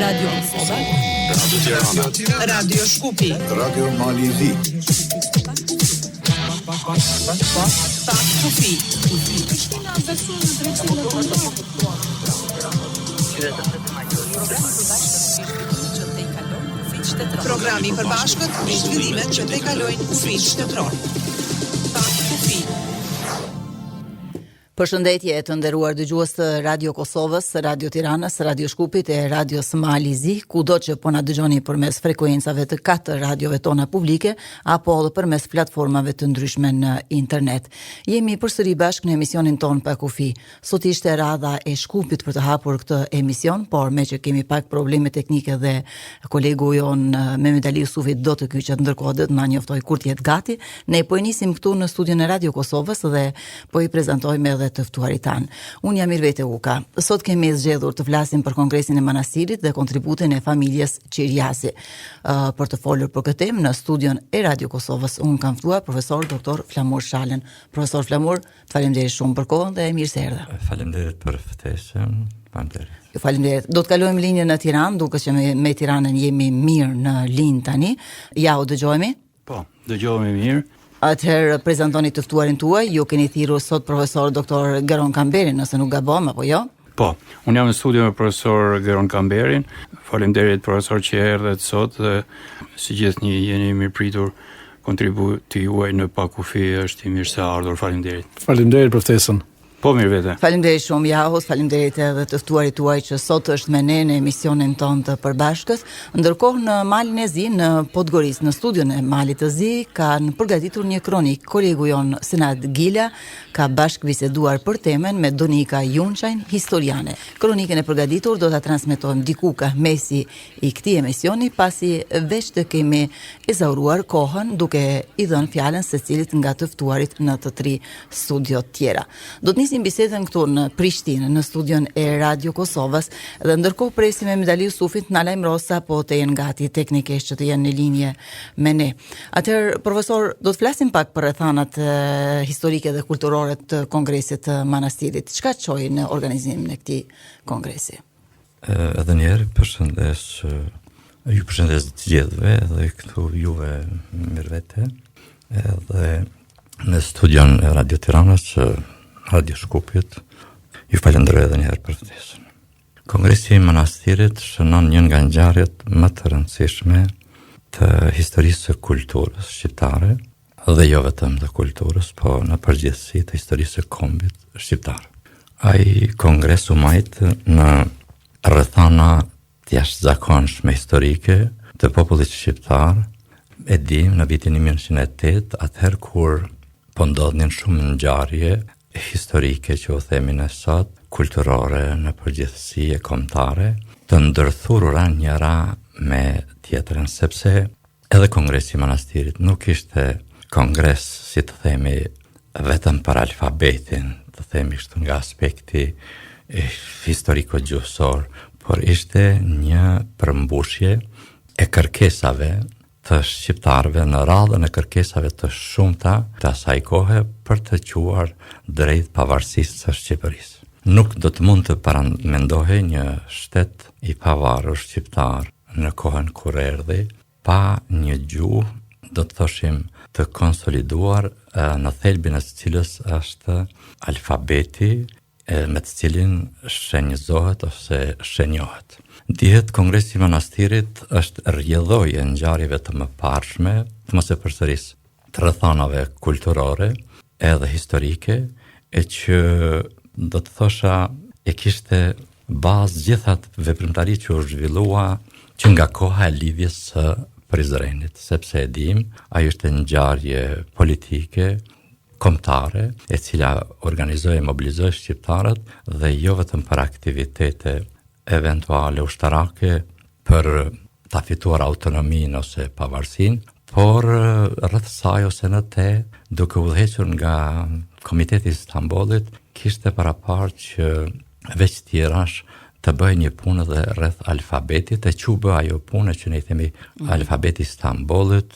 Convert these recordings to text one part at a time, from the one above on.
Radio Kosova, Radio Tirana, Radio Shkupi, Radio Mali Zi, Kufi, programi i përbashkët me zhvillimet që të kalojnë kufinë shtetëror. Kufi. Përshëndetje të nderuar dëgjues të Radio Kosovës, Radio Tiranës, Radio Shkupit e Radio Mali Zi, kudo që po na dëgjoni përmes frekuencave të 4 radiove tona publike apo edhe përmes platformave të ndryshme në internet. Jemi përsëri bashkë në emisionin ton pa kufi. Sot ishte radha e Shkupit për të hapur këtë emision, por me që kemi pak probleme teknike dhe kolegu jon Mehmet Ali Yusufi do të kyçet, ndërkohë do të na njoftoj kur të jetë gati. Ne po i nisim këtu në studion e Radio Kosovës dhe po i prezantojmë edhe të ftuarit tanë. Unë jam Irvete Uka. Sot kemi zgjedhur të flasim për kongresin e manastirit dhe kontributin e familjes Qiriasi. Për të folur për këtë temë në studion e Radio Kosovës, unë kam ftuar profesor Dr. Flamur Shalen. Profesor Flamur, të faleminderit shumë për kohën dhe mirë se erdha. Faleminderit për ftesën. Faleminderit. Ju faleminderit. Do të kalojmë linjën në Tiranë, duke që me Tiranën jemi mirë në linjë tani. Ja, u dëgjohemi? Po, dëgjohemi mirë. Atëherë prezantoni të ftuarin tuaj, ju keni thirrur sot profesor Dr. Geron Kamberin, nëse nuk gabon apo jo? Po, unë jam në studio me profesor Geron Kamberin. Faleminderit profesor që erdhet sot dhe si gjithnjë jeni mirëpritur. Kontributi juaj në pakufi është i mirë se ardhur. Faleminderit. Faleminderit për ftesën. Po, mirë vete. Faleminderit shumë Jahos, faleminderit edhe të ftuarit tuaj që sot është me ne në emisionin ton të përbashkës. Ndërkohë në Malin e Zi, në Podgoris, në studion e Malit të Zi, kanë përgatitur një kronik. Kolegu jon Senad Gila ka bashkë biseduar për temen me Donika Junçajn, historiane. Kronikën e përgatitur do ta transmetojmë diku ka mesi i këtij emisioni, pasi veç të kemi ezauruar kohën duke i dhënë fjalën secilit nga të ftuarit në të 3 studiot tjera. Do të nisim bisedën këtu në Prishtinë, në studion e Radio Kosovës, dhe ndërkohë presim Mehmet Ali Yusufit na lajmëros apo të jenë gati teknikisht që të jenë në linje me ne. Atëherë, profesor, do të flasim pak për rrethanat historike dhe kulturore të Kongresit të Manastirit. Çka çoi në organizimin e këtij kongresi? Edhe një herë ju përshëndes të gjithëve dhe këtu juve mirëvete, edhe në studion e Radio Tiranës, Radio Shkupit, ju falenderoj edhe një herë për ftesën. Kongresi i Manastirit shënon një nga ngjarjet më të rëndësishme të historisë së kulturës shqiptare, dhe jo vetëm të kulturës, po në përgjithësi të historisë së kombit shqiptar. Ai kongres u majt në rrethana të jashtëzakonshme historike të popullit shqiptar. E dim në vitin 1908, atëherë kur po ndodhnin shumë ngjarje historike që u themin e sot, kulturore në përgjithësi e kombëtare, të ndërthurura njëra me tjetrën, sepse edhe Kongresi i Manastirit nuk ishte kongres, si të themi, vetëm për alfabetin, të themi kështu nga aspekti historiko-gjuhësor, por ishte një përmbushje e kërkesave të shqiptarëve në radhën e kërkesave të shumta të asaj kohe për të quar drejt pavarësisë së Shqipërisë. Nuk do të mund të paramendohej një shtet i pavarur shqiptar në kohën kur erdhi pa një gjuhë, do të thoshim, të konsoliduar në thelbin e së cilës është alfabeti me të cilin shenjëzohet ose shenjohet. Dihet Kongresi i Manastirit është rrjedhoi e ngjarjeve të mëparshme, të mos e përsëris, të rrethanave kulturore edhe historike, e që do të thosha e kishte bazë gjithat veprimtari që u zhvillua që nga koha e lidhjes së Prizrenit, sepse e dim, ajo është ngjarje politike, kombëtare, e cila organizoi e mobilizoi shqiptarët dhe jo vetëm për aktivitete eventuale ushtarake për ta fituar autonominë ose pavarësinë, por rreth saj ose në te, duke udhëhequr nga Komiteti i Stambollit, kishte paraparë që veç tjerash të bëj një punë dhe rreth alfabetit, e që bë ajo punë që ne i themi alfabeti i Stambollit,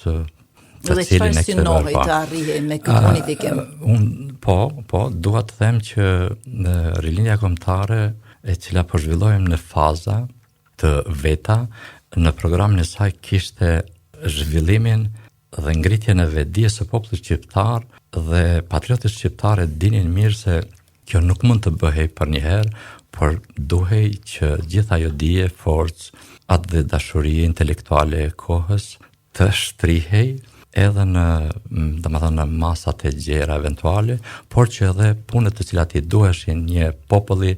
Dhe çfarë synohej të arrihej me këtë unifikim? Po, dua të them që në rilindja kombëtare e cila po zhvillohemi në faza të veta, në programin e saj kishte zhvillimin dhe ngritjen e vetdijes së popullit shqiptar dhe patriotët shqiptarë dinin mirë se kjo nuk mund të bëhej për një herë, por duhej që gjitha ajo dije, forcë, atë dhe dashuri intelektuale e kohës të shtrihej edhe në masat e gjera eventuale, por që edhe punët të cilat i duheshin një populli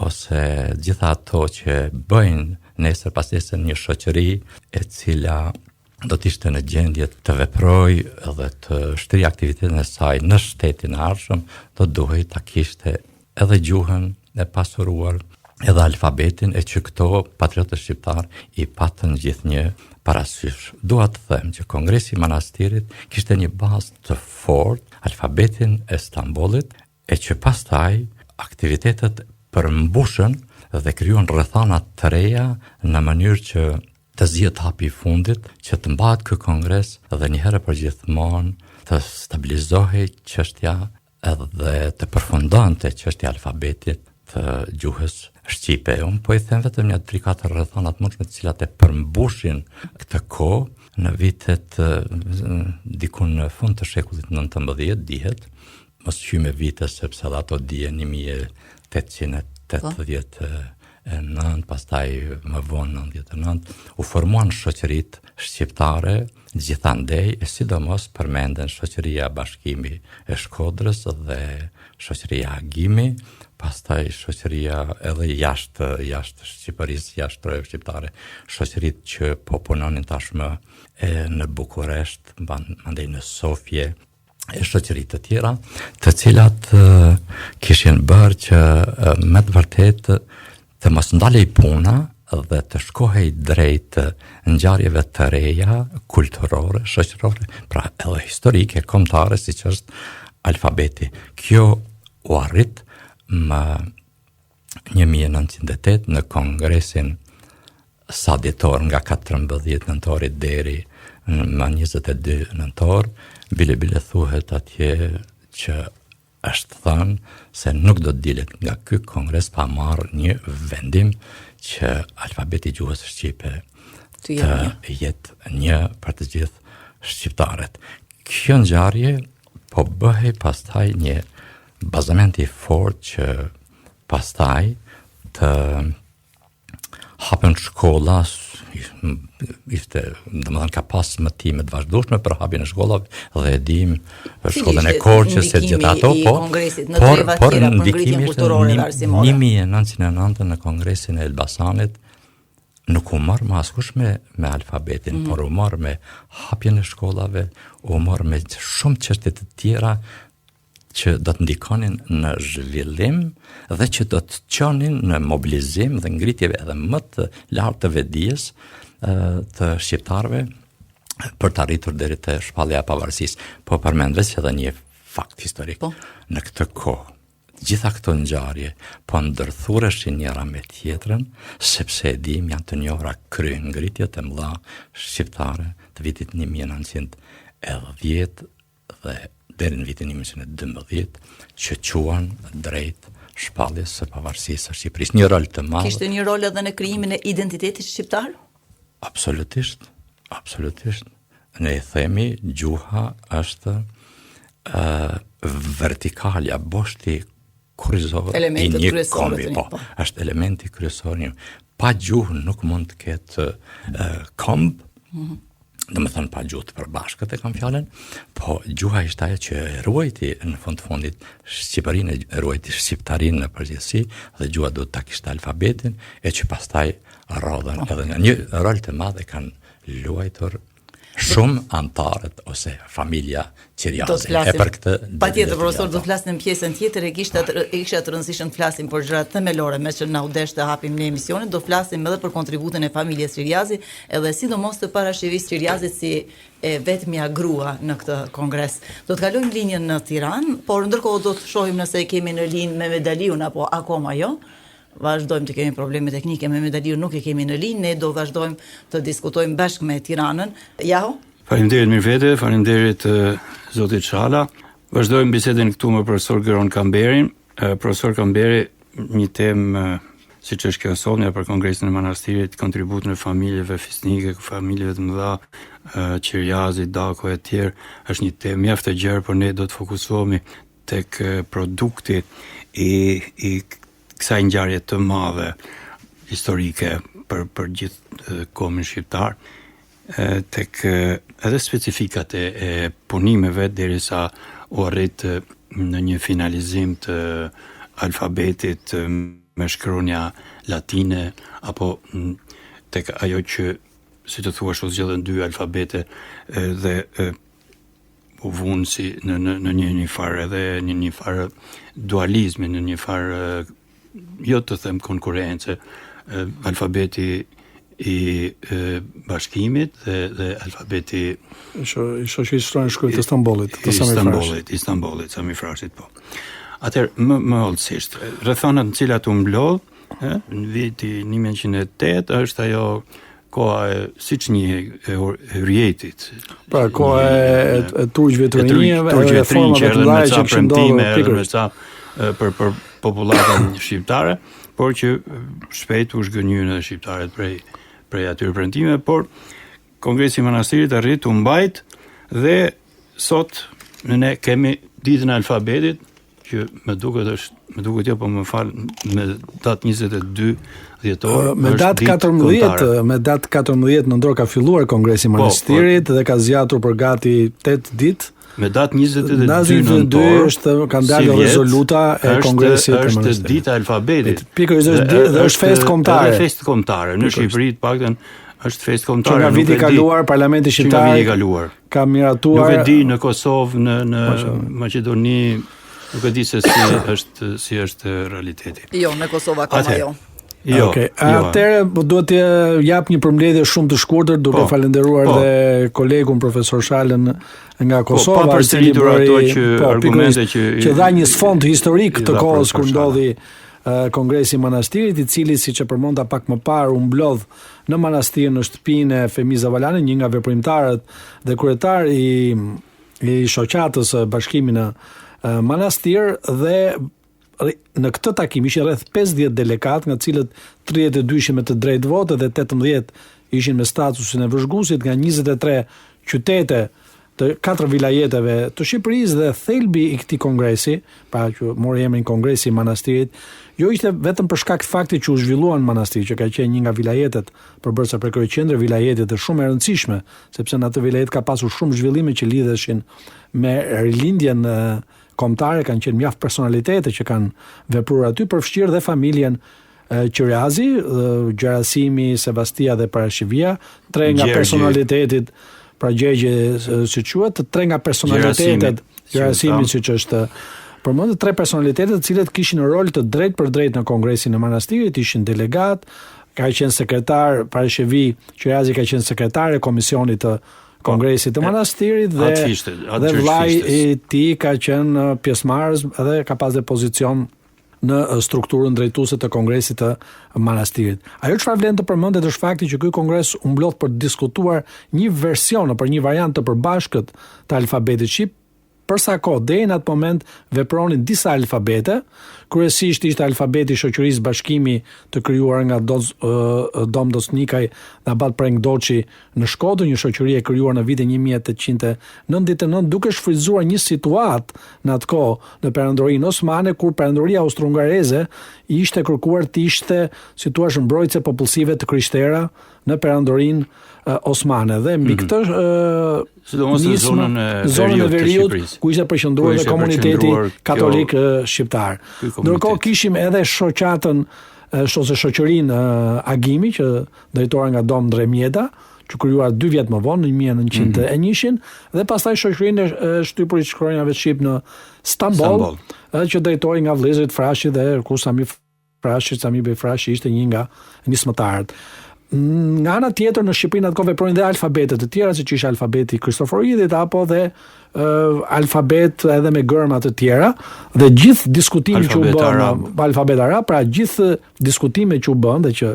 ose gjitha ato që bëjnë nesër pas nesër një shoqëri e cila do të ishte në gjendje të veproj dhe të shtri aktivitetin e saj në shtetin e ardhshëm, do duhej ta kishte edhe gjuhën e pasuruar, edhe alfabetin, e që këto patriotët shqiptar i patën gjithnjë parasysh. Dua të them që Kongresi i Manastirit kishte një bazë të fortë, alfabetin e Stambollit, e që pastaj aktivitetet përmbushën dhe krijuan rrethana të reja në mënyrë që të zihet hapi i fundit, që të mbahet ky kongres dhe një herë për gjithmonë të stabilizohej çështja edhe të përfundonte çështja e alfabetit të gjuhës shqipe. Unë po i them vetëm një 3-4 rrethana të mundshme të cilat e përmbushin këtë kohë në vitet diku në fund të shekullit 19, dihet, mos hyjmë vite sepse ato dihen 1889, pastaj më vonë 99, u formuan shoqëritë shqiptare gjithandej, e sidomos përmenden shoqëria Bashkimi e Shkodrës dhe shoqëria Agimi, pastaj shoqëria edhe jashtë Shqipërisë, jashtë trojave shqiptare, shoqëritë që po punonin tashmë në Bukuresht, mandej në Sofje, e shoqëritë të tjera, të cilat kishin bërë që me të vërtetë të mos ndalej puna dhe të shkohej drejt ngjarjeve të reja, kulturore, shoqërore, pra edhe historike, kombëtare, siç është alfabeti. Kjo u arrit më 1908 në kongresin saditor nga 14 nëntori deri më 22 nëntor, bile thuhet atje që është thënë se nuk do të dilet nga ky kongres pa marrë një vendim që alfabeti i gjuhës shqipe të jetë një për të gjithë shqiptarët. Kjo ngjarje po bëhej pastaj një bazament i fortë që pastaj të hapen shkolla, ishte, domethënë ka pas mëtime të vazhdueshme për hapjen e shkollave dhe e dim shkollën e Korçës se gjithë ato, por ndikimi ishte në 1909 në kongresin e Elbasanit nuk u marrë më askush me alfabetin, por u marrë me hapjen e shkollave, u marrë me shumë çështje të tjera që do të ndikonin në zhvillim dhe që do të çonin në mobilizim dhe ngritjeve edhe më të lartë të vetdijes të shqiptarëve për të arritur deri te shpallja e pavarësisë. Po përmend vetë edhe një fakt historik. Në këtë kohë, gjitha këto ngjarje po ndërthureshin njëra me tjetrën, sepse e dim janë të njohura kryengritjet e mëdha shqiptare të vitit 1910 dhe deri në vitin 1912 që quan drejt shpalljes së pavarësisë së Shqipërisë. Një rol të madh. Kishte një rol edhe në krijimin e identitetit shqiptar? Absolutisht. Ne themi gjuha është vertikalja, boshti kryesor i një kombi. Është elementi kryesor. Pa gjuhë nuk mund të ketë komb. Domethënë pa gjuhë të përbashkët e kam fjalën, po gjuha ishte ajo që ruajti në fundit Shqipërinë, ruajti shqiptarinë në përgjithësi, dhe gjuha duhet ta kishte alfabetin, e që pastaj rrodhen edhe një rol të madh e kanë luajtur shumë antarët ose familja Qiriazi. E për këtë patjetër profesor do të flasim në pjesën tjetër, e kisha të rëndësishëm të flasim për gjërat themelore me që na u desh të hapim në emisionin, do flasim edhe për kontributin e familjes Qiriazi, edhe sidomos të parashqivisë Qiriazit si e vetmja grua në këtë kongres. Do të kalojmë linjën në Tiranë, por ndërkohë do të shohim nëse kemi në linjë me Medaliun apo akoma jo. Vazhdojmë të kemi probleme teknike me Medaliun, nuk e kemi në linjë, ne do vazhdojmë të diskutojmë bashkë me Tiranën. Jaho? Faleminderit Mirvete, faleminderit zotit Çhala. Vazhdojmë bisedën këtu me profesor Geron Kamberin. Profesor Kamberi, një temë siç është kjo sonja për Kongresin e Manastirit, kontribut në familjeve fisnike, familjeve të mëdha, Qiriazi, Dako e tjerë, është një temë mjaft e gjerë, por ne do të fokusohemi tek produkti i kësaj ngjarje të madhe historike për gjithë komin shqiptar, tek edhe specifikat e punimeve derisa u arrit në një finalizim të alfabetit me shkronja latine apo tek ajo që si të thua u zgjedhën 2 alfabete dhe u vunë si në një farë edhe në një farë dualizmi, në një farë jo të them konkurrence, alfabeti i bashkimit dhe alfabeti i shoqërisë shkruar të Stambollit, Istanbulit, Sami Frashit po. Atëherë më hollësisht, rrethonat në cilat u mblodh, në vitin 1908 është ajo koha e siç njihet e Hyrjetit. Pra koha e turqëve të rinjeve, reformave të mëdha që kishin ndodhur për popullatën shqiptare, por që shpejt u zhgënjyen edhe shqiptarët prej atyre premtimeve, por Kongresi i Manastirit arrit u mbajt dhe sot ne kemi ditën e alfabetit që më duket jo, po më fal, me datë 22 dhjetor. Me datë 14 nëntor ka filluar Kongresi i Manastirit dhe ka zgjatur për gati 8 ditë. Me datë 22 nëntor është ka dalë rezoluta e Kongresit të Manastirit. Është dita e alfabetit. Pikërisht dhe është festë kombëtare. Është festë kombëtare. Në Shqipëri të paktën është festë kombëtare. Nga viti i kaluar Parlamenti Shqiptar ka miratuar. Nuk e di në Kosovë, në Maqedoni, nuk e di se si është realiteti. Jo, në Kosovë akoma jo. Okay. Atëherë duhet të jap një përmbledhje shumë të shkurtër, duke falenderuar dhe kolegun profesor Shalën nga Kosova, pa përsëritur ato që argumente që dha një sfond historik të kohës kur ndodhi Kongresi i Manastirit, i cili siç e përmenda pak më parë u mblodh në manastir në shtëpinë e Femiz Zavalani, një nga veprimtarët dhe kryetar i shoqatës së bashkimit në manastir, dhe në këtë takim ishin rreth 50 delegat, nga cilët 32 ishin me të drejtë vote dhe 18 ishin me statusin e vëzhguesit nga 23 qytete të 4 vilajeteve të Shqipërisë, dhe thelbi i këtij kongresi, pra që mori emrin Kongresi i Manastirit, jo ishte vetëm për shkak të faktit që u zhvilluan manastir, që ka qenë një nga vilajetet përbërësa për kryeqendër vilajetit dhe shumë e rëndësishme, sepse në atë vilajet ka pasur shumë zhvillime që lidheshin me rilindjen kombëtare, kanë qenë mjaft personalitete që kanë vepruar aty, përfshirë dhe familjen Qiriazi, Gjerasimi, Sebastia dhe Parashivia, 3 nga personalitetit, pra Gjegje si quhet, 3 nga personalitetet, Gjerasimi siç është përmendur, 3 personalitetet të cilët kishin rol të drejtë për drejtë në Kongresin e Manastirit, ishin delegat, ka qenë sekretar Parashivi, Qiriazi ka qenë sekretar e komisionit të Kongresit të Manastirit dhe vllai i tij ka qenë pjesëmarrës dhe ka pas dhe pozicion në strukturën drejtuese të Kongresit të Manastirit. Ajo çfarë vlen të përmendet është fakti që ky kongres u mblodh për të diskutuar një version apo një variant të përbashkët të alfabetit shqip. Për sa kohë deri në atë moment vepronin disa alfabete, kryesisht ishte alfabeti i shoqërisë bashkimi të krijuar nga Dom Dosnikaj dhe Abat Prengdoçi në Shkodër, një shoqëri e krijuar në vitin 1899, duke shfrytzuar një situatë në atë kohë në Perandorinë Osmane, kur Perandoria Austro-Hungareze i ishte kërkuar të ishte, si thua, mbrojtëse popullsive të krishterë në Perandorinë Osmane, dhe mbi këtë sidomos në zonën e veriut ku ishte përqendruar dhe komuniteti katolik shqiptar. Ndërkohë kishim edhe shoqatën shoqërinë Agimi, që drejtoara nga Dom Dremjeta, që krijuar 2 vjet më vonë, në 1901, dhe pastaj shoqërinë e shtypur i shkronjave shqip në Stamboll, që drejtori nga vëllezërit Frashi dhe ku Sami Bej Frashi ishte një nga nismëtarët. Nga ana tjetër në Shqipëri atë kohë veprojnë dhe alfabete të tjera, siç ishte alfabeti Kristoforidit apo dhe alfabet edhe me gërma të tjera, dhe gjithë diskutimi që u bën alfabet arab, pra gjithë diskutimet që u bën dhe që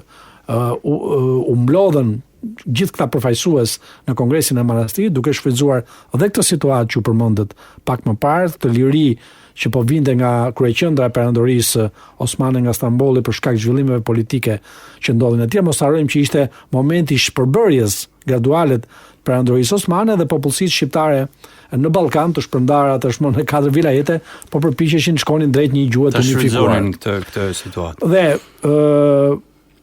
u mblodhen gjithë këta përfaqësues në Kongresin e Manastirit, duke shfrytzuar edhe këtë situatë që u përmendet pak më parë, të liri që po vinte nga kryeqendra e perandorisë osmane nga Stambolli për shkak zhvillimeve politike që ndodhin atje. Mos harrojmë që ishte momenti i shpërbërjes graduale të perandorisë osmane dhe popullsisë shqiptare në Ballkan të shpërndara tashmë në 4 vilajete, po përpiqeshin shkonin drejt një gjuhë të unifikuar këtë situatë. Dhe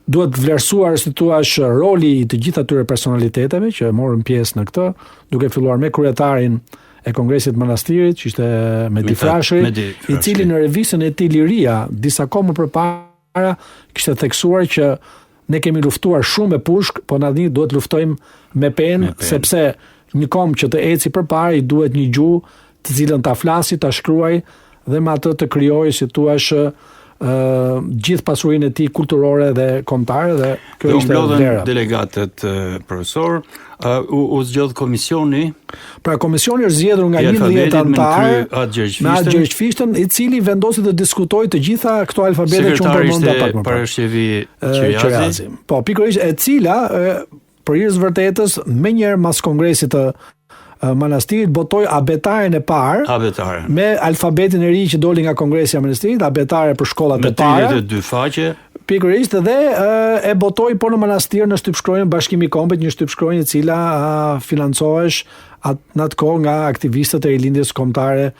duhet vlerësuar si thua roli i të gjithë atyre personaliteteve që morën pjesë në këtë, duke filluar me kryetarin e Kongresit Manastirit, që ishte Medi Frashëri, i cili në revistën e tij Liria disa kohë më përpara kishte theksuar që ne kemi luftuar shumë me pushk, po tani duhet luftojmë me penë, sepse një kom që të eci përpara i duhet një gjuhë të cilën ta flasi, ta shkruaj dhe me atë të krijojë si thua gjithë pasurinë e tij kulturore dhe kombëtare dhe kjo ishte vlera. Delegatët profesor u zgjodh komisioni. Pra komisioni është zgjedhur nga 11 anëtarë me Atë Gjergj Fishtën, i cili vendosi të diskutojë të gjitha këto alfabete që unë përmenda pak më parë. Sekretari Qirazi. Po, pikërisht e cila për hir të vërtetës menjëherë mas kongresit të Manastirit botoi abetaren e parë me alfabetin e ri që doli nga Kongresi i Manastirit, abetare për shkollat e para. Me 32 faqe. Pikërisht dhe e botoi po në manastir në shtypshkronjën Bashkimi i Kombit, një shtypshkronjë e cila financohesh në atë kohë nga aktivistët e rilindjes kombëtare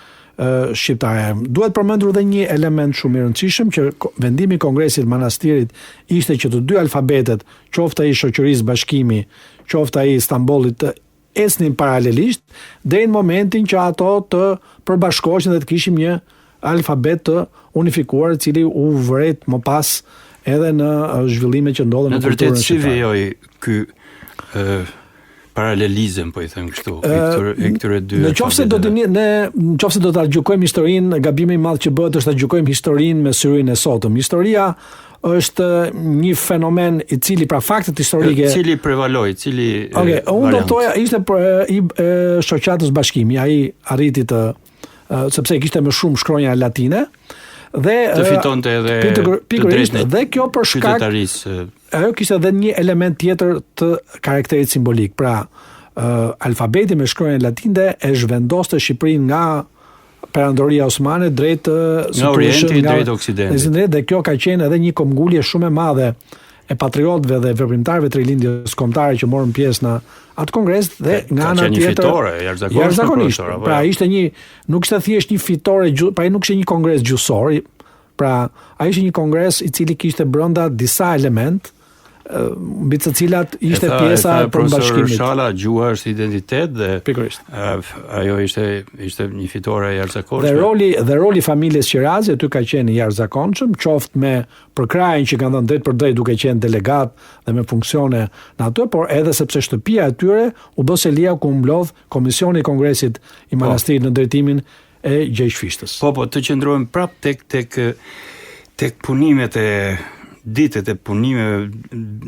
shqiptare. Duhet përmendur edhe një element shumë i rëndësishëm që vendimi i Kongresit Manastirit ishte që të dy alfabetet, qoftë ai Shoqërisë Bashkimi, qoftë ai Stambollit, ecnin paralelisht deri në momentin që ato të përbashkoheshin dhe të kishim një alfabet të unifikuar, i cili u vret më pas edhe në zhvillimet që ndodhen në kulturën shqiptare. Në vërtet si vijoi ky paralelizëm, po i them kështu, e këtyre dy. Nëse do ta gjykojmë historinë, gabimi i madh që bëhet është ta gjykojmë historinë me syrin e sotëm. Historia është një fenomen i cili pra faktet historike cili prevaloi, unë do thoja ishte i shoqatës Bashkimi, ai arriti të sepse kishte më shumë shkronja latine dhe të fitonte edhe të drejtën dhe kjo për shkak ajo kishte edhe një element tjetër të karakterit simbolik. Pra alfabeti me shkronjën latinde e zhvendoste Shqipërinë nga perandoria osmane drejt nga Orienti drejt Oksidentit. Dhe kjo ka qenë edhe një komngulje shumë e madhe e patriotëve dhe veprimtarëve të rilindjes kombëtare që morën pjesë në atë kongres dhe nga ana tjetër jashtëzakonisht. Pra ishte nuk ishte thjesht një fitore, pra nuk ishte një kongres gjyqësor, pra ai ishte një kongres i cili kishte brenda disa element mbi të cilat ishte pjesa e përmbashkimit. Shala, gjuha është identitet dhe pikërisht. Ajo ishte një fitore e jashtëzakonshme. Dhe roli familjes Qirazi aty ka qenë i jashtëzakonshëm, qoftë me përkrajin që kanë dhënë drejt për drejt duke qenë delegat dhe me funksione në atë, por edhe sepse shtëpia e tyre u bë selia ku mblodh Komisioni i Kongresit i Manastirit në drejtimin e Gjergj Fishtës. Po, të qëndrohem prap tek punimet e ditët e punime,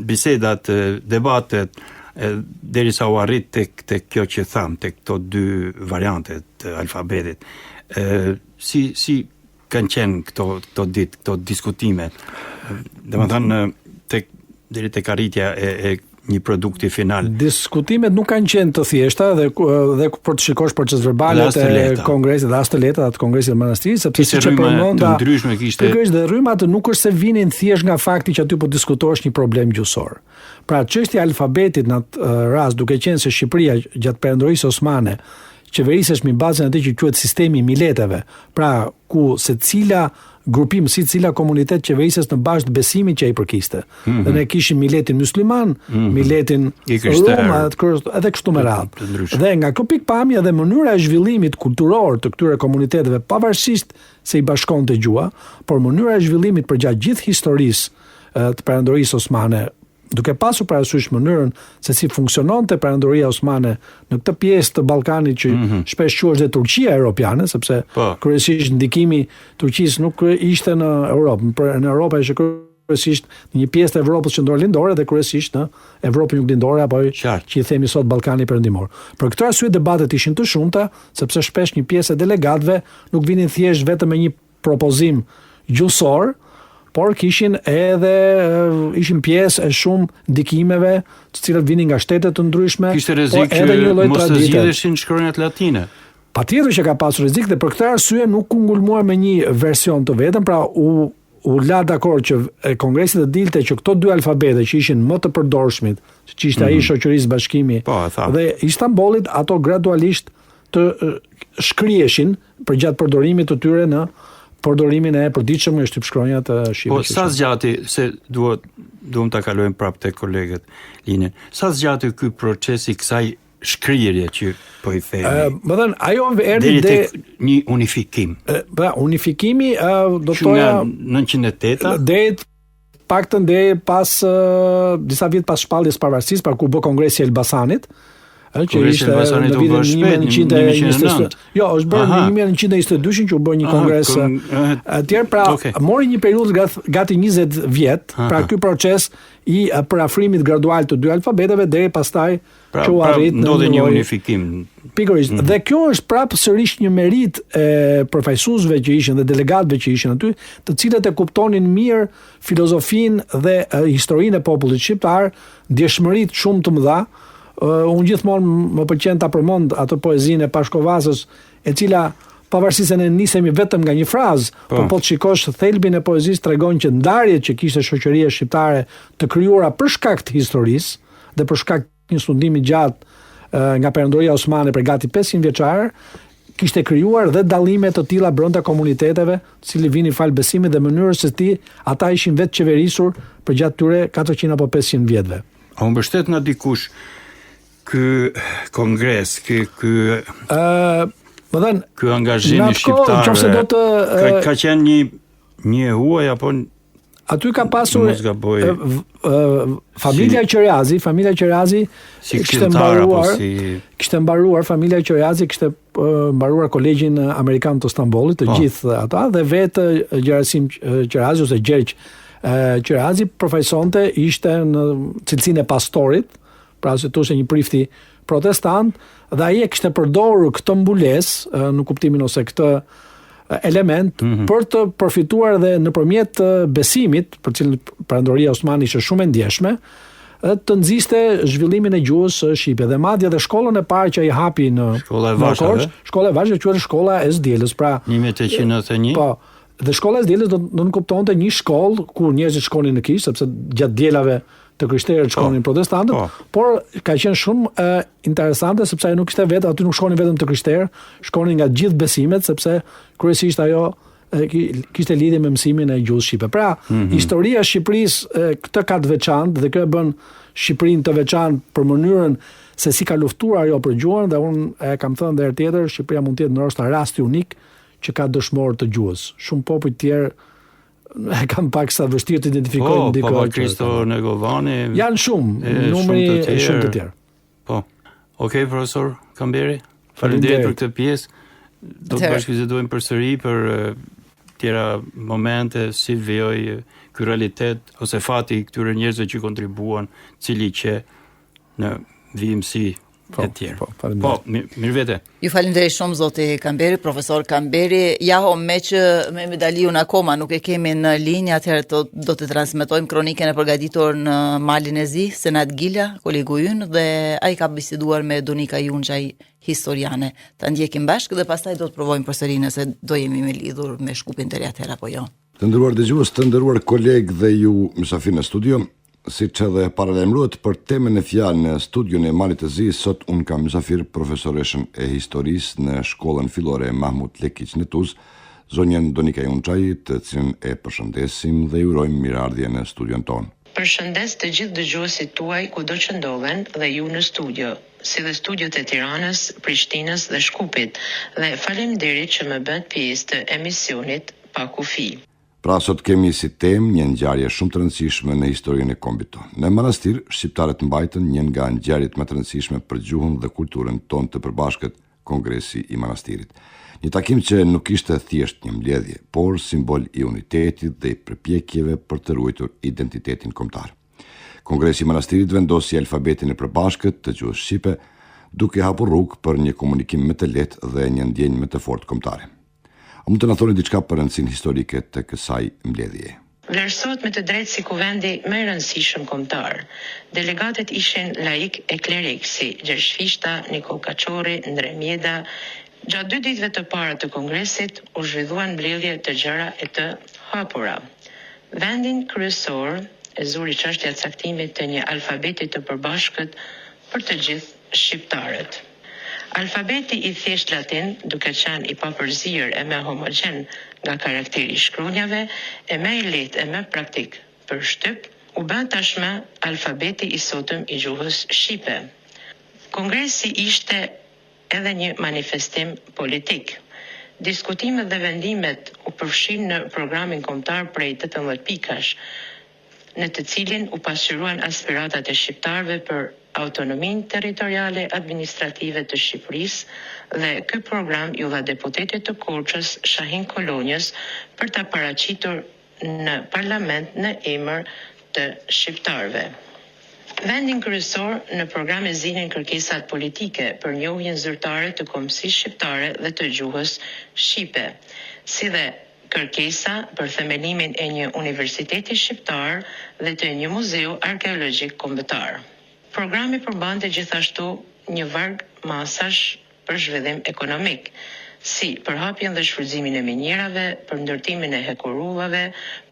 bisedat, debatet, derisa u arrit tek kjo që tham, tek këto dy variante të alfabetit. Si kanë qenë këto ditë, këto diskutime? Domethënë deri tek arritja e një produkti final. Diskutimet nuk kanë qenë të thjeshta dhe për të shikosh procesverbalet e kongresit dhe as të lehta të Kongresit të Manastirit, sepse siç e përmenda, të ndryshme kishte. Pikërisht dhe rrymat nuk është se vinin thjesht nga fakti që aty po diskutohesh një problem gjyqësor. Pra çështja e alfabetit në atë rast, duke qenë se Shqipëria gjatë perandorisë osmane qeverisesh mbi bazën e atij që quhet sistemi i mileteve, pra ku secila grupim, secila komunitet qeverises në bazë të besimit që ai përkiste. Dhe ne kishim miletin musliman, miletin rum, edhe kështu me radhë. Dhe nga kjo pikpamje dhe mënyra e zhvillimit kulturor të këtyre komuniteteve, pavarësisht se i bashkonte gjuha, por mënyra e zhvillimit përgjatë gjithë historisë të perandorisë osmane, duke pasur parasysh mënyrën se si funksiononte perandoria osmane në këtë pjesë të Ballkanit që shpesh quhet dhe Turqia europiane, sepse kryesisht ndikimi i Turqisë nuk ishte në Europë, në Europë ishte kryesisht në një pjesë të Evropës qendror-lindore dhe kryesisht në Evropën juglindore apo që i themi sot Ballkani perëndimor. Për këtë arsye debatet ishin të shumta, sepse shpesh një pjesë e delegatëve nuk vinin thjesht vetëm me një propozim gjyqësor, por kishin edhe ishin pjesë e shumë ndikimeve, të cilat vinin nga shtete të ndryshme. Kishte rrezik që mos të zgjidheshin shkronjat latine. Patjetër që ka pasur rrezik dhe për këtë arsye nuk u ngulmuar me një version të vetëm, pra u la dakord që Kongresi të dilte që këto dy alfabete që ishin më të përdorshmit, që ishte ai Shoqërisë Bashkimi dhe Istanbulit, ato gradualisht të shkriheshin përgjatë përdorimit të tyre në përdorimin e përditshëm në shtypshkronja të shqipe. Po sa zgjati, se duam ta kalojmë prapë tek kolegët linjen. Sa zgjati ky proces I kësaj shkrirje që po I themi? Më thënë, ajo erdhi deri tek një unifikim. Unifikimi do të thoya 908 deri paktën deri pas disa vjet pas shpalljes pavarësisë, pra kur bë Kongresi I Elbasanit, që ishte në vitin 1929. Jo, është bërë në 1922 që u bë një kongres tjerë, pra mori një periudhë gati 20 vjet, pra ky proces I përafrimit gradual të dy alfabeteve deri pastaj që u arrit ndodhi një unifikim. Pikërisht. Dhe kjo është prapë sërish një merit e përfaqësuesve që ishin dhe delegatëve që ishin aty, të cilët e kuptonin mirë filozofinë dhe historinë e popullit shqiptar, ndjeshmëritë shumë të mëdha. Unë gjithmonë më pëlqen ta përmend atë poezinë e Pashkovasës, e cila pavarësisht se ne nisemi vetëm nga një frazë, por po të shikosh thelbin e poezisë tregon që ndarjet që kishte shoqëria shqiptare të krijuara për shkak të historisë dhe për shkak të një studimi gjatë nga Perandoria Osmane për gati 500 vjeçar, kishte krijuar dhe dallime të tilla brenda komuniteteve, të cilë vinin fal besimit dhe mënyrës se ti ata ishin vetë qeverisur për gjatë tyre 400 apo 500 vjetëve. A u mbështet nga dikush ky kongres, ky angazhim I shqiptarëve ka qenë një huaj apo aty ka pasur familja Qerazi si kishte mbaruar familja Qerazi kishte mbaruar kolegjin amerikan të Stambollit, të gjithë ata, dhe vetë Gjerasim Qerazi ose Gjergj Qerazi përfaqësonte, ishte në cilësinë e pastorit, pra se të ishte një prifti protestant, dhe ai e kishte përdorur këtë mbulesë në kuptimin ose këtë element për të përfituar dhe nëpërmjet besimit, për cilën Perandoria Osmane ishte shumë e ndjeshme, të nxiste zhvillimin e gjuhës shqipe dhe madje edhe shkollën e parë që ai hapi në Shkolla e Vashave. Shkolla e Vashave quhet Shkolla e Sdielës, pra 1891. Po, dhe Shkolla e Sdielës do të kuptonte një shkollë ku njerëzit shkonin në kishë, sepse gjatë dielave të krishterët shkonin protestantët, por ka qenë shumë interesante sepse ajo nuk ishte vetë, aty nuk shkonin vetëm të krishterë, shkonin nga gjithë besimet, sepse kryesisht ajo kishte lidhje me mësimin e gjuhës shqipe. Pra, historia e Shqipërisë këtë ka të veçantë dhe kjo e bën Shqipërinë të veçantë për mënyrën se si ka luftuar ajo për gjuhën, dhe unë e kam thënë edhe herë tjetër, Shqipëria mund të jetë ndoshta rasti unik që ka dëshmorë të gjuhës. Shumë popull të tjerë e kam pak sa vështirë të identifikojnë ndikoj. Papa Kristo Negovani. Janë shumë, numri shumë të tjerë. Po. Okej, profesor Kamberi. Faleminderit për këtë pjesë. Do të bashkëbisedojmë përsëri për tjera momente, si vijoi ky realitet ose fati I këtyre njerëzve që kontribuan, cili që në vijimsi e tjerë. Po, mirë vete. Ju falenderoj shumë zoti Kamberi, profesor Kamberi. Jaho, me që me medaliun akoma nuk e kemi në linjë, atëherë do të transmetojmë kronikën e përgatitur në Malin e Zi, Senat Gila, kolegu ynë, dhe ai ka biseduar me Donika Junxhaj, historiane. Ta ndjekim bashkë dhe pastaj do të provojmë përsëri nëse do jemi me lidhur me shkupin të ri atëherë apo jo. Të nderuar dëgjues, të nderuar kolegë dhe ju mysafir në studio, siç edhe paralajmërohet për temën e fjalë në studion e Malit të Zi, sot unë kam mysafir profesoreshën e historisë në shkollën fillore Mahmut Lekiç në Tuzë, zonjën Donika Junxhaj, të cilën e përshëndesim dhe ju urojmë mirëardhje në studion tonë. Përshëndes të gjithë dëgjuesit tuaj kudo që ndodhen dhe ju në studio, si dhe studiot e Tiranës, Prishtinës dhe Shkupit, dhe faleminderit që më bën pjesë të emisionit Pa Kufi. Pra sot kemi si temë një ngjarje shumë të rëndësishme në historinë e kombit tonë. Në manastir, shqiptarët mbajtën një nga ngjarjet më të rëndësishme për gjuhën dhe kulturën tonë të përbashkët, Kongresi I Manastirit. Një takim që nuk ishte thjesht një mbledhje, por simbol I unitetit dhe I përpjekjeve për të ruajtur identitetin kombëtar. Kongresi I Manastirit vendosi alfabetin e përbashkët të gjuhës shqipe, duke hapur rrugë për një komunikim më të lehtë dhe një ndjenjë më të fortë kombëtare. A mund të na thoni diçka për rëndësinë historike të kësaj mbledhjeje? Vlerësohet me të drejtë si kuvendi më i rëndësishëm kombëtar. Delegatët ishin laik e klerik si Gjergj Fishta, Nikol Kaçori, Ndre Mjeda. Gjatë 2 ditëve të para të kongresit u zhvilluan mbledhje të gjëra e të hapura. Vendin kryesor e zuri çështja e caktimit të një alfabeti të përbashkët për të gjithë shqiptarët. Alfabeti i thjesht latin, duke qenë i papërzir e më homogjen nga karakteri i shkronjave, e më i lehtë e më praktik për shtyp, u bë tashmë alfabeti i sotëm i gjuhës shqipe. Kongresi ishte edhe një manifestim politik. Diskutimet dhe vendimet u përfshin në programin kombëtar prej 18 pikash, në të cilin u pasqyruan aspiratat e shqiptarëve për autonominë territoriale administrative të Shqipërisë dhe ky program ju dha deputetit të Korçës Shahin Kolonjës për ta paraqitur në parlament në emër të shqiptarëve. Vendin kryesor në program e zinin kërkesat politike për njohjen zyrtare të kombësisë shqiptare dhe të gjuhës shqipe, si dhe kërkesa për themelimin e një universiteti shqiptar dhe të një muzeu arkeologjik kombëtar. Programi përmbante gjithashtu një varg masash për zhvillim ekonomik, si përhapjen dhe shfrytëzimin e minjerave, për ndërtimin e hekurullave,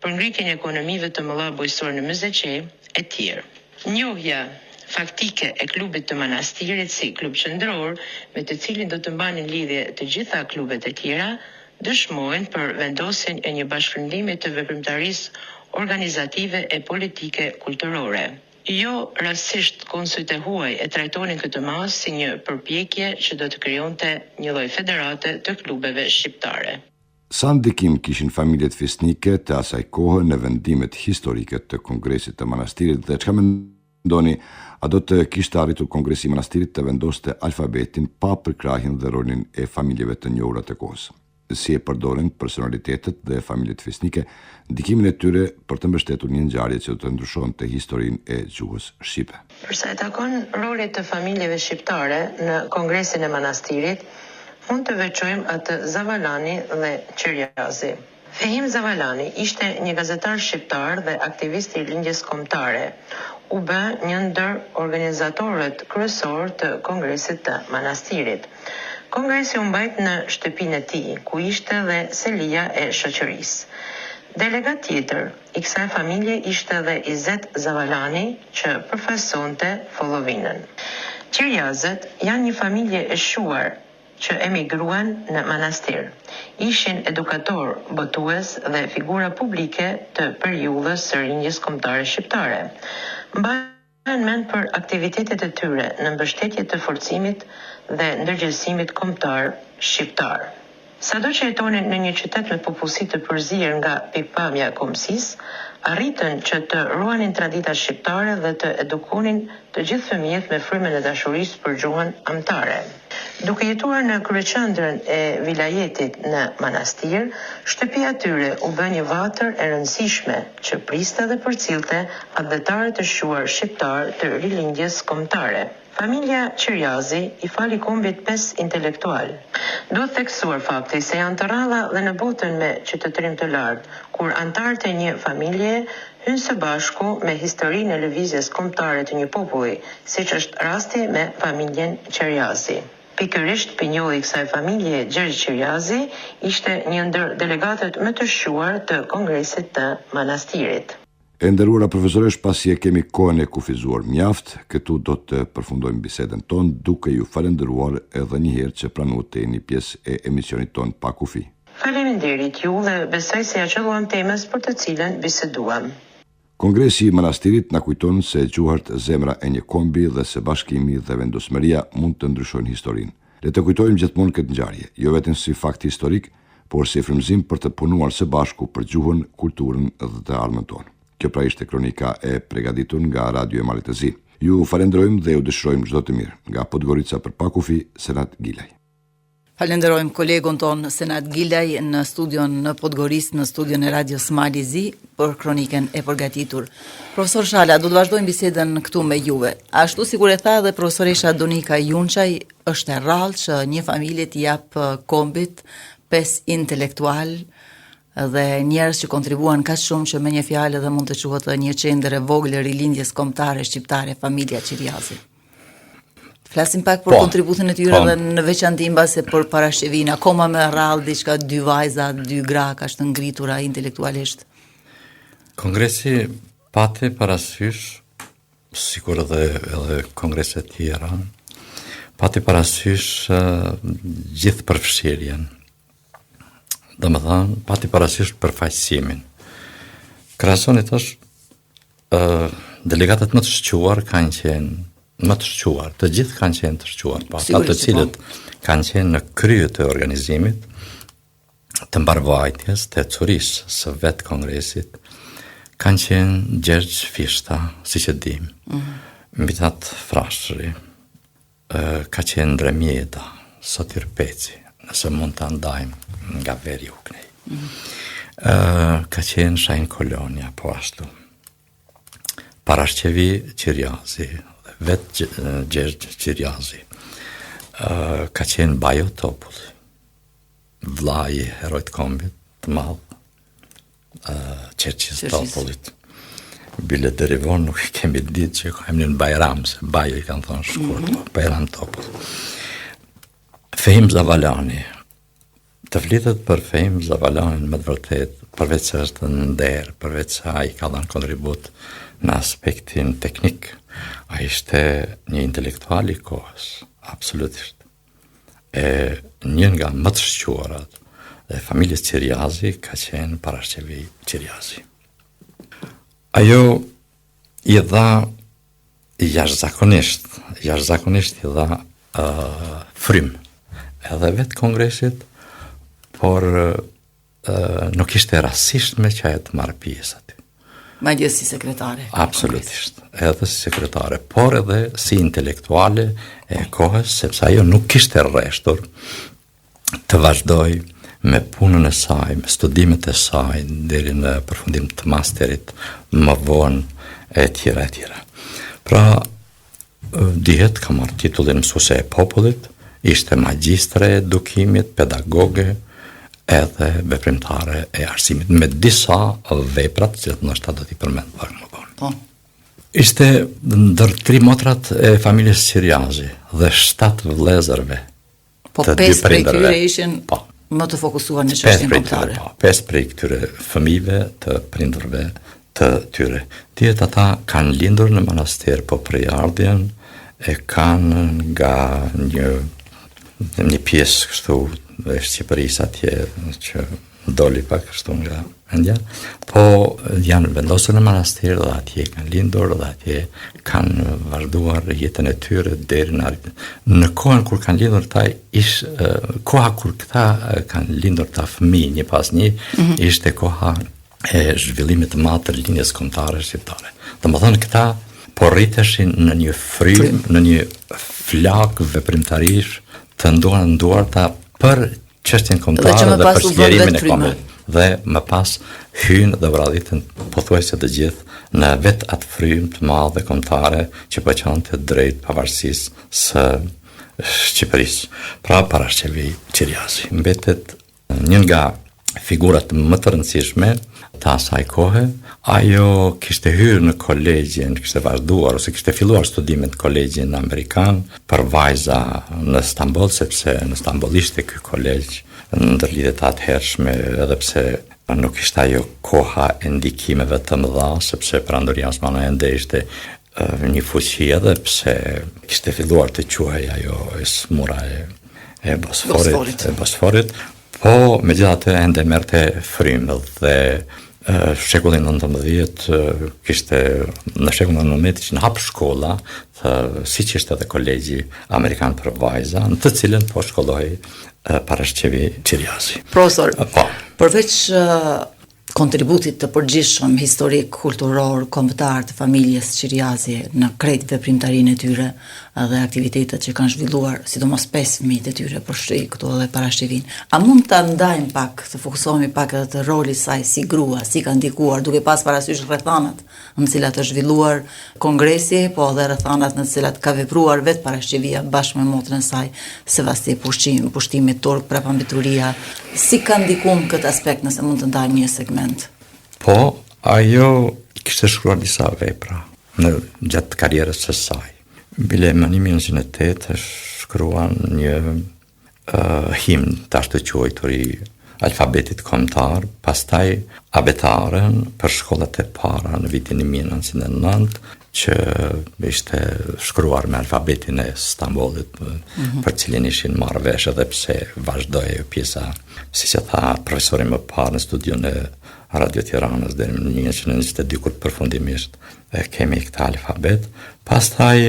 për ngritjen e ekonomive të mëdha bujqësore në Mezeqe e tjerë. Njohja faktike e klubit të Manastirit si klub qendror, me të cilin do të mbanin lidhje të gjitha klubet e tjera, dëshmojnë për vendosjen e një bashkëndimi të veprimtarisë organizative e politike kulturore. Jo rastësisht konsujt e huaj e trajtonin këtë masë si një përpjekje që do të krijonte një lloj federate të klubeve shqiptare. Sa ndikim kishin familjet fisnike të asaj kohe në vendimet historike të Kongresit të Manastirit dhe çka mendoni, a do të kishte arritur Kongresi i Manastirit të vendoste alfabetin pa përkrahjen dhe rolin e familjeve të njohura të kohës? Si e përdoren personalitetet dhe familjet fisnike ndikimin e tyre për të mbështetur një ngjarje që do të ndryshonte historinë e gjuhës shqipe. Për sa e takon rolit të familjeve shqiptare në Kongresin e Manastirit, mund të veçojmë atë Zavalani dhe Qerjazi. Fehim Zavalani ishte një gazetar shqiptar dhe aktivist i lindjes kombëtare. U bë një ndër organizatorët kryesor të Kongresit të Manastirit. Kongresi u mbajt në shtëpinë e tij, ku ishte dhe selia e shoqërisë. Delegat tjetër i kësaj familje ishte dhe Izet Zavalani, që përfaqësonte Follovinën. Qerjazët janë një familje e shuar që emigruan në Manastir. Ishin edukator, botues dhe figura publike të periudhës së rinjës kombëtare shqiptare. Mbahen mend për aktivitetet e tyre në mbështetje të forcimit dhe ndërgjegjësimit kombëtar shqiptar. Sado që jetonin në një qytet me popullsi të përzirë nga pikpamja e kombësisë, arritën që të ruanin traditat shqiptare dhe të edukonin të gjithë fëmijët me frymën e dashurisë për gjuhën amtare. Duke jetuar në kryeqendrën e vilajetit në Manastir, shtëpia e tyre u bë një vatër e rëndësishme që priste dhe përcillte adhetarët e shuar shqiptar të rilindjes kombëtare. Familja Qerjazi i fali kombit 5 intelektual. Duhet theksuar fakti se janë të rralla dhe në botën me qytetërim të lartë, kur antarët e një familje hynë së bashku me historinë e lëvizjes kombëtare të një populli, siç është rasti me familjen Qerjazi. Pikërisht pinjolli i kësaj familje, Gjergj Qerjazi, ishte një ndër delegatët më të shuar të Kongresit të Manastirit. E nderuara profesoresh, pasi e kemi kohën e kufizuar mjaft, këtu do të përfundojmë bisedën tonë duke ju falendëruar edhe një herë që pranuat të jeni pjesë e emisionit tonë Pa Kufi. Faleminderit ju dhe besoj se ja qelluam temës për të cilën biseduam. Kongresi i Manastirit na kujton se gjuhart zemra e një kombi dhe se bashkimi dhe vendosmëria mund të ndryshojnë historinë. Le të kujtojmë gjithmonë këtë ngjarje, jo vetëm si fakt historik, por si frymëzim për të punuar së bashku për gjuhën, kulturën dhe të ardhmen tonë. Kjo pra ishte kronika e përgatitur nga Radio e Malit të Zi. Ju falenderojmë dhe ju dëshirojmë çdo të mirë. Nga Podgorica për Pa Kufi, Senat Gilaj. Falenderojmë kolegun ton Senat Gilaj në studion në Podgoricë, në studion e Radios Mali Zi për kronikën e përgatitur. Profesor Shala, do të vazhdojmë bisedën këtu me juve. Ashtu sikur e tha dhe profesoresha Donika Junçaj, është e rrallë që një familje t'i jap kombit 5 intelektual dhe njerëz që kontribuan kaq shumë që me një fjalë edhe mund të quhet një qendër e vogël e rilindjes kombëtare shqiptare, familja Qiriazi. Flasim pak për kontributin e tyre dhe në veçantë mbase për parashqevin, akoma me rrallë diçka 2 vajza, 2 gra kaq të ngritura intelektualisht. Kongresi pati parasysh, sikur edhe kongreset tjera, pati parasysh gjithë përfshirjen. Dhe më thënë, pati parasysh përfaqësimin. Krahasoni tash, delegatët më të shquar kanë qenë më të shquar, të gjithë kanë qenë të shquar, pa ata të cilët kanë qenë në krye të organizimit, të mbarvajtjes, të ecurisë së vetë kongresit, kanë qenë Gjergj Fishta, si që dim, Mbitat Frashëri, ka qenë Dremjeda, Sotir Peci, nëse mund të ndajmë nga veri Uknej. Ka qenë Shajn Kolonia, po ashtu. Parashqevi Qiriazi, vetë Gjergj Qiriazi. Ka qenë Bajo Topulli, vlla i herojt kombit të madh, Qerqis Topullit. Bile derivon nuk i kemi ditë që ka emrin Bajram, se Bajo i kanë thonë shkurt, Bajram Topull. Fehim Zavalani. Të flitet për Fehim Zavalanin më të vërtet, përveç se është nder, përveç se ai ka dhënë kontribut në aspektin teknik, ai ishte një intelektual i kohës, absolutisht. Një nga më të shquarat dhe familjes Qiriazi ka qenë parashqevi Qiriazi. Ajo i dha jashtëzakonisht i dha frym edhe vetë kongresit, por nuk ishte rasisht me që ajo të marrë pjesë aty. Madje si sekretare. Absolutisht, edhe si sekretare, por edhe si intelektuale e kohës, sepse ajo nuk kishte rreshtur të vazhdoj me punën e saj, me studimet e saj, deri në përfundim të masterit, më vonë e tjera e tjera. Pra, dihet ka marrë titullin mësuese e popullit, ishte magjistre e edukimit, pedagoge, edhe veprimtare e arsimit, me disa veprat që ndoshta do t'i përmend pak më vonë. Po. Ishte ndër 3 motrat e familjes Qiriazi dhe 7 vëllezërve. Po 5 prej tyre ishin më të fokusuar në çështjen kombëtare. 5 prej këtyre fëmijëve të prindërve të tyre. Tjerët ata kanë lindur në manastir, po përjardhjen e kanë nga një pjesë kështu e Shqipërisë atje që doli pak kështu nga endja, po janë vendosur në manastir dhe atje kanë lindur dhe atje kanë vazhduar jetën e tyre deri në kohën kur kanë lindur ta koha kur këta kanë lindur ta fëmijë një pas një, ishte koha e zhvillimit të madh të linjës kombëtare shqiptare. Domethënë këta po rriteshin në një frym, në një flak veprimtarish të nduarta për çështjen kombëtare dhe për sqarimin e kombit. Dhe më pas hynë dhe vraditën pothuajse të gjithë në vetë atë frym të madh dhe kombëtare që po qante drejt pavarësisë së Shqipërisë. Pra parashqevi Qiriazi mbetet një nga figurat më të rëndësishme të asaj kohe. Ajo kishte hyrë në kolegjin, kishte vazhduar ose kishte filluar studimet në kolegjin amerikan për vajza në Stamboll, sepse në Stamboll ishte ky kolegj ndër lidhjet atëhershme, edhe pse nuk ishte ajo koha e ndikimeve të mëdha, sepse perandoria osmane ende ishte një fuqi, edhe pse kishte filluar të quhej ajo smura e Bosforit, po megjithatë ende merrte frym dhe shekullin 19 kishte në shekullin 19 që në hap shkolla, siç ishte edhe kolegji amerikan për vajza, në të cilën po shkollohej parashqevi Qiriazi. Profesor, përveç kontributit të përgjithshëm historik, kulturor, kombëtar të familjes Qiriazi në krejt veprimtarinë e tyre dhe aktivitetet që kanë zhvilluar, sidomos 5 fëmijët e tyre për shri këtu edhe para shqivin. A mund ta ndajmë pak, të fokusohemi pak edhe të rolit saj si grua, si ka ndikuar, duke pas parasysh rrethanat në të cilat është zhvilluar kongresi, po edhe rrethanat në të cilat ka vepruar vetë Parashqivia bashkë me motrën e saj, Sevasti pushtimit turk, prapambituria. Si ka ndikuar këtë aspekt, nëse mund të ndajmë një segment? Po, ajo kishte shkruar disa vepra në gjatë karrierës së saj. Bile më 1908 shkruan një himn të ashtu quajtur i alfabetit kombëtar, pastaj abetaren për shkollat e para në vitin 1909, që ishte shkruar me alfabetin e Stambollit, për cilin ishin marrë vesh edhe pse vazhdoi pjesa, si që tha profesori më parë në studion e Radio Tiranës deri në 1922 kur përfundimisht kemi këtë alfabet. Pastaj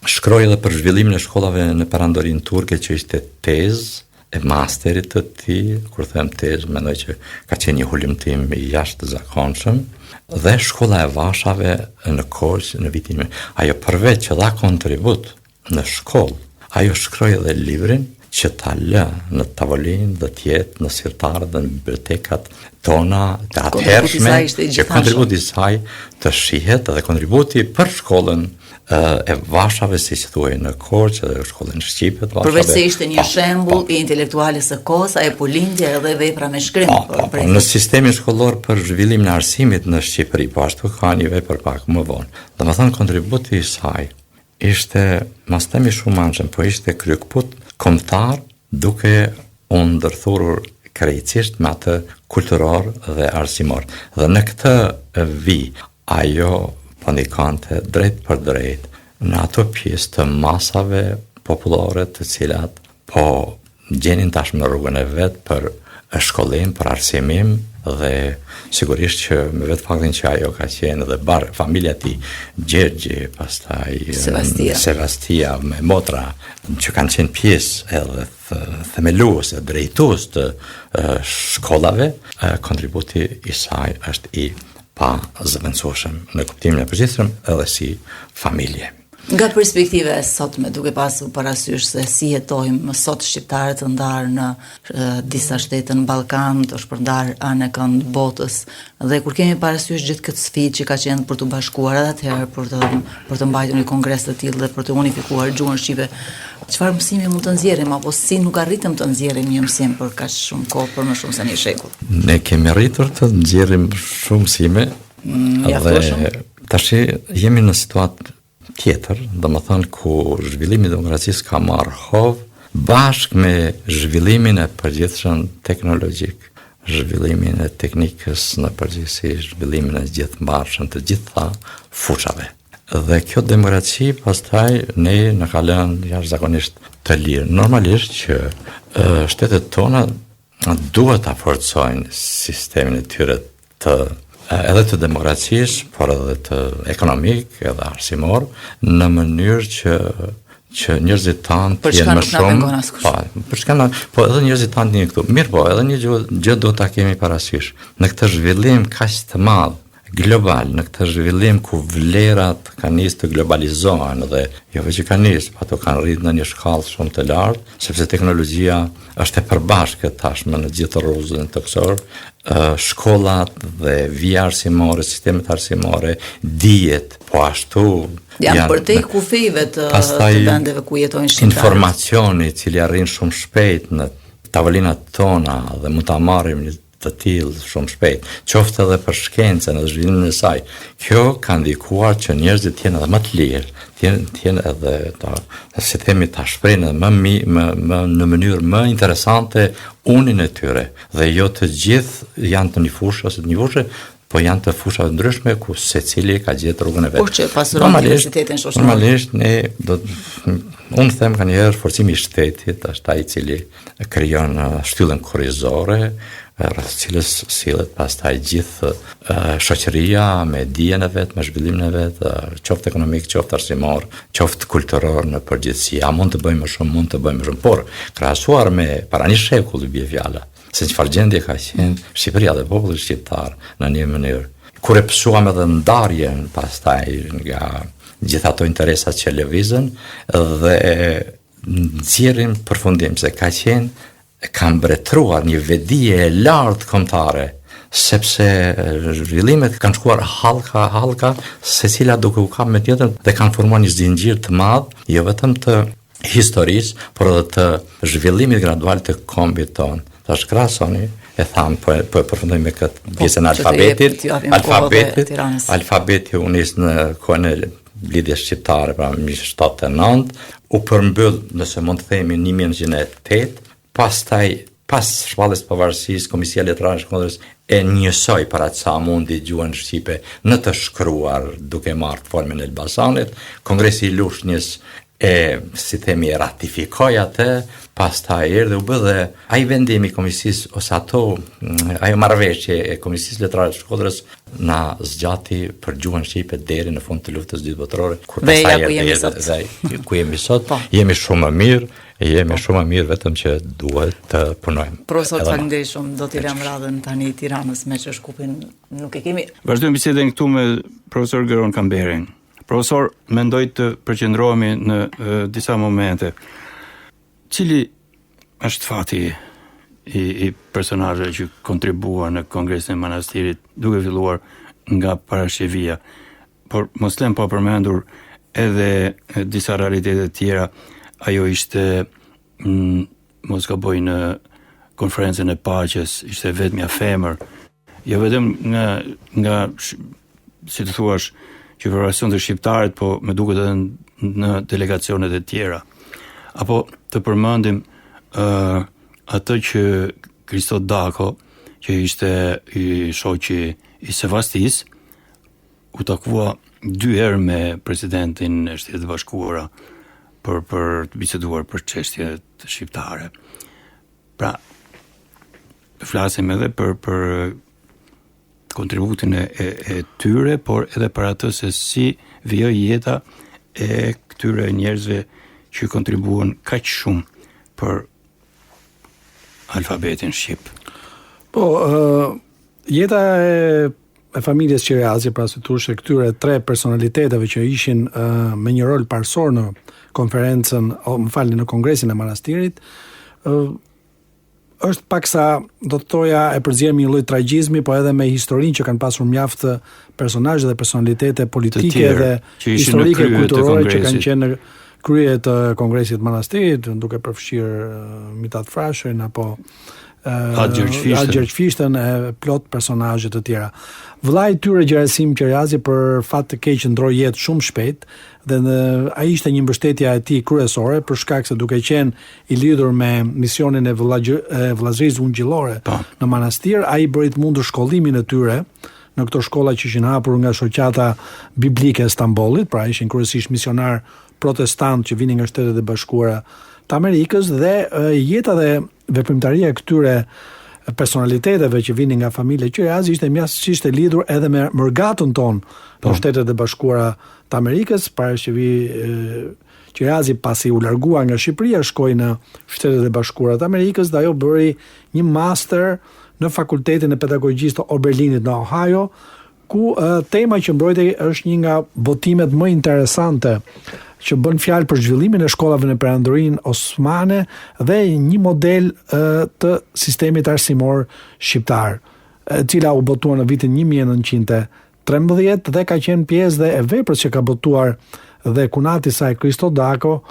shkroi edhe për zhvillimin e shkollave në perandorinë turke, që ishte tezë e masterit të tij. Kur them tezë, mendoj që ka qenë një hulumtim i jashtëzakonshëm. Dhe shkolla e Vashave në Korçë në vitin. Ajo përveç që dha kontribut në shkollë, ajo shkroi edhe librin që ta lë në tavolinë dhe tjetë në sirtarë dhe në bibliotekat tona të atëhershme, që kontributi i saj të shihet dhe kontributi për shkollën e Vashave, si që thuaj në Korçë dhe shkollën Shqipet. Përveç se ishte një shembull i intelektuales së kohës, ajo po lindje edhe vepra me shkrim. Në sistemin shkollor për zhvillimin e arsimit në Shqipëri, po ashtu ka një vepër pak më vonë. Domethënë kontributi i saj ishte, mos themi shumanshëm, po ishte kryekput kombëtar, duke u ndërthurur krejtësisht me atë kulturor dhe arsimor. Dhe në këtë vi, ajo po ndikante drejt për drejt në ato pjesë të masave popullore të cilat po gjenin tashmë në rrugën e vet për shkollim, për arsimim, dhe sigurisht që me vetë faktin që ajo ka qenë dhe familja ti Gjergji, pastaj Sevastia me motra, që kanë qenë pjesë edhe themelues e drejtues të shkollave, kontributi i saj është i pa zëvendësueshëm në kuptimin e përgjithshëm edhe si familje. Nga perspektive e sotme, duke pasur parasysh se si jetojmë sot shqiptarët të ndarë në disa shtete në Ballkan, të shpërndar anë e kënd botës, dhe kur kemi parasysh gjithë këtë sfidë që ka qenë për të bashkuar edhe atëherë për të mbajtur një kongres të tillë dhe për të unifikuar gjuhën shqipe, çfarë mësimi mund të nxjerrim, apo si nuk arritëm të nxjerrim një mësim për kaq shumë kohë, për më shumë se një shekull? Ne kemi arritur të nxjerrim shumë mësime, dhe tash jemi në situatë tjetër, domethënë ku zhvillimi i demokracisë ka marrë hov bashkë me zhvillimin e përgjithshëm teknologjik, zhvillimin e teknikës në përgjithësi, zhvillimin e gjithëmbarshëm të gjitha fushave. Dhe kjo demokraci pastaj ne na ka lënë jashtëzakonisht të lirë. Normalisht që shtetet tona duhet ta forcojnë sistemin e tyre edhe të demokracisë, por edhe të ekonomik, edhe arsimor, në mënyrë që njerëzit tanë të jenë më shumë. Po edhe njerëzit tanë të jenë këtu. Mirë po, edhe një gjë do ta kemi parasysh. Në këtë zhvillim kaq të madh global, në këtë zhvillim ku vlerat kanë nisë të globalizohen dhe jo vetë që kanë nisë, po ato kanë rritur në një shkallë shumë të lartë, sepse teknologjia është e përbashkët tashmë në gjithë rrugën toksor, shkollat dhe vija arsimore, sistemet arsimore, dijet, po ashtu janë përtej kufive të vendeve ku jetojnë shqiptarët. Informacioni i cili arrin shumë shpejt në tavolinat tona dhe mund ta marrim të tillë shumë shpejt, qoftë edhe për shkencën edhe zhvillimin e saj. Kjo ka ndikuar që njerëzit të jenë edhe më të lirë, të jenë edhe si themi ta shprehin edhe më në mënyrë më interesante unin e tyre, dhe jo të gjithë janë të një fushë ose të një fushë, po janë të fushave ndryshme ku secili ka gjetur rrugën e vet. Por që pasuron diversitetin shoqëror. Normalisht unë them kanjëherë forcimi i shtetit është ai i cili krijon shtyllën kurrizore, rreth cilës sillet pastaj gjithë shoqëria me dijen e vet, me zhvillimin e vet, qoftë ekonomik, qoftë arsimor, qoftë kulturor në përgjithësi. A mund të bëjmë më shumë, por krahasuar me para një shekulli bie fjala. se çfarë gjendje ka qenë Shqipëria dhe populli shqiptar në një mënyrë. Kur e pësuam edhe ndarjen pastaj nga gjitha ato interesat që lëvizën dhe nxjerrim përfundim se ka mbretëruar një vedije e lartë kombëtare, sepse zhvillimet kanë shkuar hallka, secila duke u kapur me tjetrën dhe kanë formuar një zinxhir të madh, jo vetëm të historisë, por edhe të zhvillimit gradual të kombit tonë. Tash krahasoni, e tham, po e përfundoj me këtë pjesën e alfabetit. Alfabeti u nis në kohën e lidhjes shqiptare, pra 1979, u përmbyll, nëse mund të themi, 1908, pastaj pas shpalljes së pavarësisë, Komisia Letrare e Shkodrës e njësoj para sa mundi gjuhën shqipe në të shkruar duke marrë formën e Elbasanit. Kongresi i Lushnjës si themi, ratifikoi atë, pastaj erdhi u bë dhe ai vendim i komisisë ose ajo marrëveshje e Komisisë Letrare të Shkodrës na zgjati për gjuhën shqipe deri në fund të luftës dytë botërore, kur pastaj erdhi ku jemi sot. Jemi shumë më mirë, vetëm që duhet të punojmë. Profesor, faleminderit shumë. Do t'i lëm radhën tani Tiranës me Çeshkupin, nuk e kemi. Vazhdojmë bisedën këtu me profesor Geron Kamberin. Profesor, mendoj të përqendrohemi në disa momente. Cili është fati i personazheve që kontribuan në Kongresin e Manastirit, duke filluar nga parashevia, por mos lëm pa përmendur edhe disa realitete tjera. Ajo ishte, mos gaboj, në konferencën e paqes, ishte vetmja femër, jo vetëm nga si të thuash, qeverisjen të shqiptarit, po me duket edhe në delegacionet e tjera. Apo të përmendim atë që Kristo Dako, që ishte i shoqi i Sevastis, u takua 2 herë me presidentin e Shtetit të Bashkuara për të biseduar për çështjet shqiptare. Pra, flasim edhe për kontributin e tyre, por edhe për atë se si vijoi jeta e këtyre njerëzve që kontribuan kaq shumë për alfabetin shqip. Po, jeta e familjes Qirazi, pra si thosh, këtyre 3 personaliteteve që ishin me një rol parsor në konferencën, në Kongresin e Manastirit, është paksa, do të thoja, e përzierë një lloj tragjizmi, po edhe me historinë që kanë pasur mjaft personazhe dhe personalitete politike dhe historike kulturore që kanë qenë në krye të Kongresit të Manastirit, duke përfshirë Mithat Frashërin apo Gjergj Fishtën e plot personazhe të tjera. Vllai i tyre Gjerasim Qirazi për fat të keq ndroi jetë shumë shpejt dhe ai ishte një mbështetja e tij kryesore për shkak se duke qenë i lidhur me misionin e vllazërisë ungjillore në manastir, ai bëri të mundur shkollimin e tyre në këto shkolla që ishin hapur nga shoqata biblike e Stambollit, pra ishin kryesisht misionar protestant që vinin nga Shtetet e Bashkuara të Amerikës, dhe jeta dhe veprimtaria e këtyre personaliteteve që vinin nga familja Qirazi ishte mjaftisht e lidhur edhe me mërgatën tonë në Shtetet e Bashkuara të Amerikës. Parashëvi Qirazi pasi u largua nga Shqipëria, shkoi në Shtetet e Bashkuara të Amerikës dhe ajo bëri një master në Fakultetin e Pedagogjisë të Oberlinit në Ohio, ku tema që mbrojtej është një nga botimet më interesante që bën fjalë për zhvillimin e shkollave në perandorinë osmane dhe një model të sistemit arsimor shqiptar, e cila u botua në vitin 1913 dhe ka qenë pjesë dhe e veprës që ka botuar dhe kunati saj Kristo Dako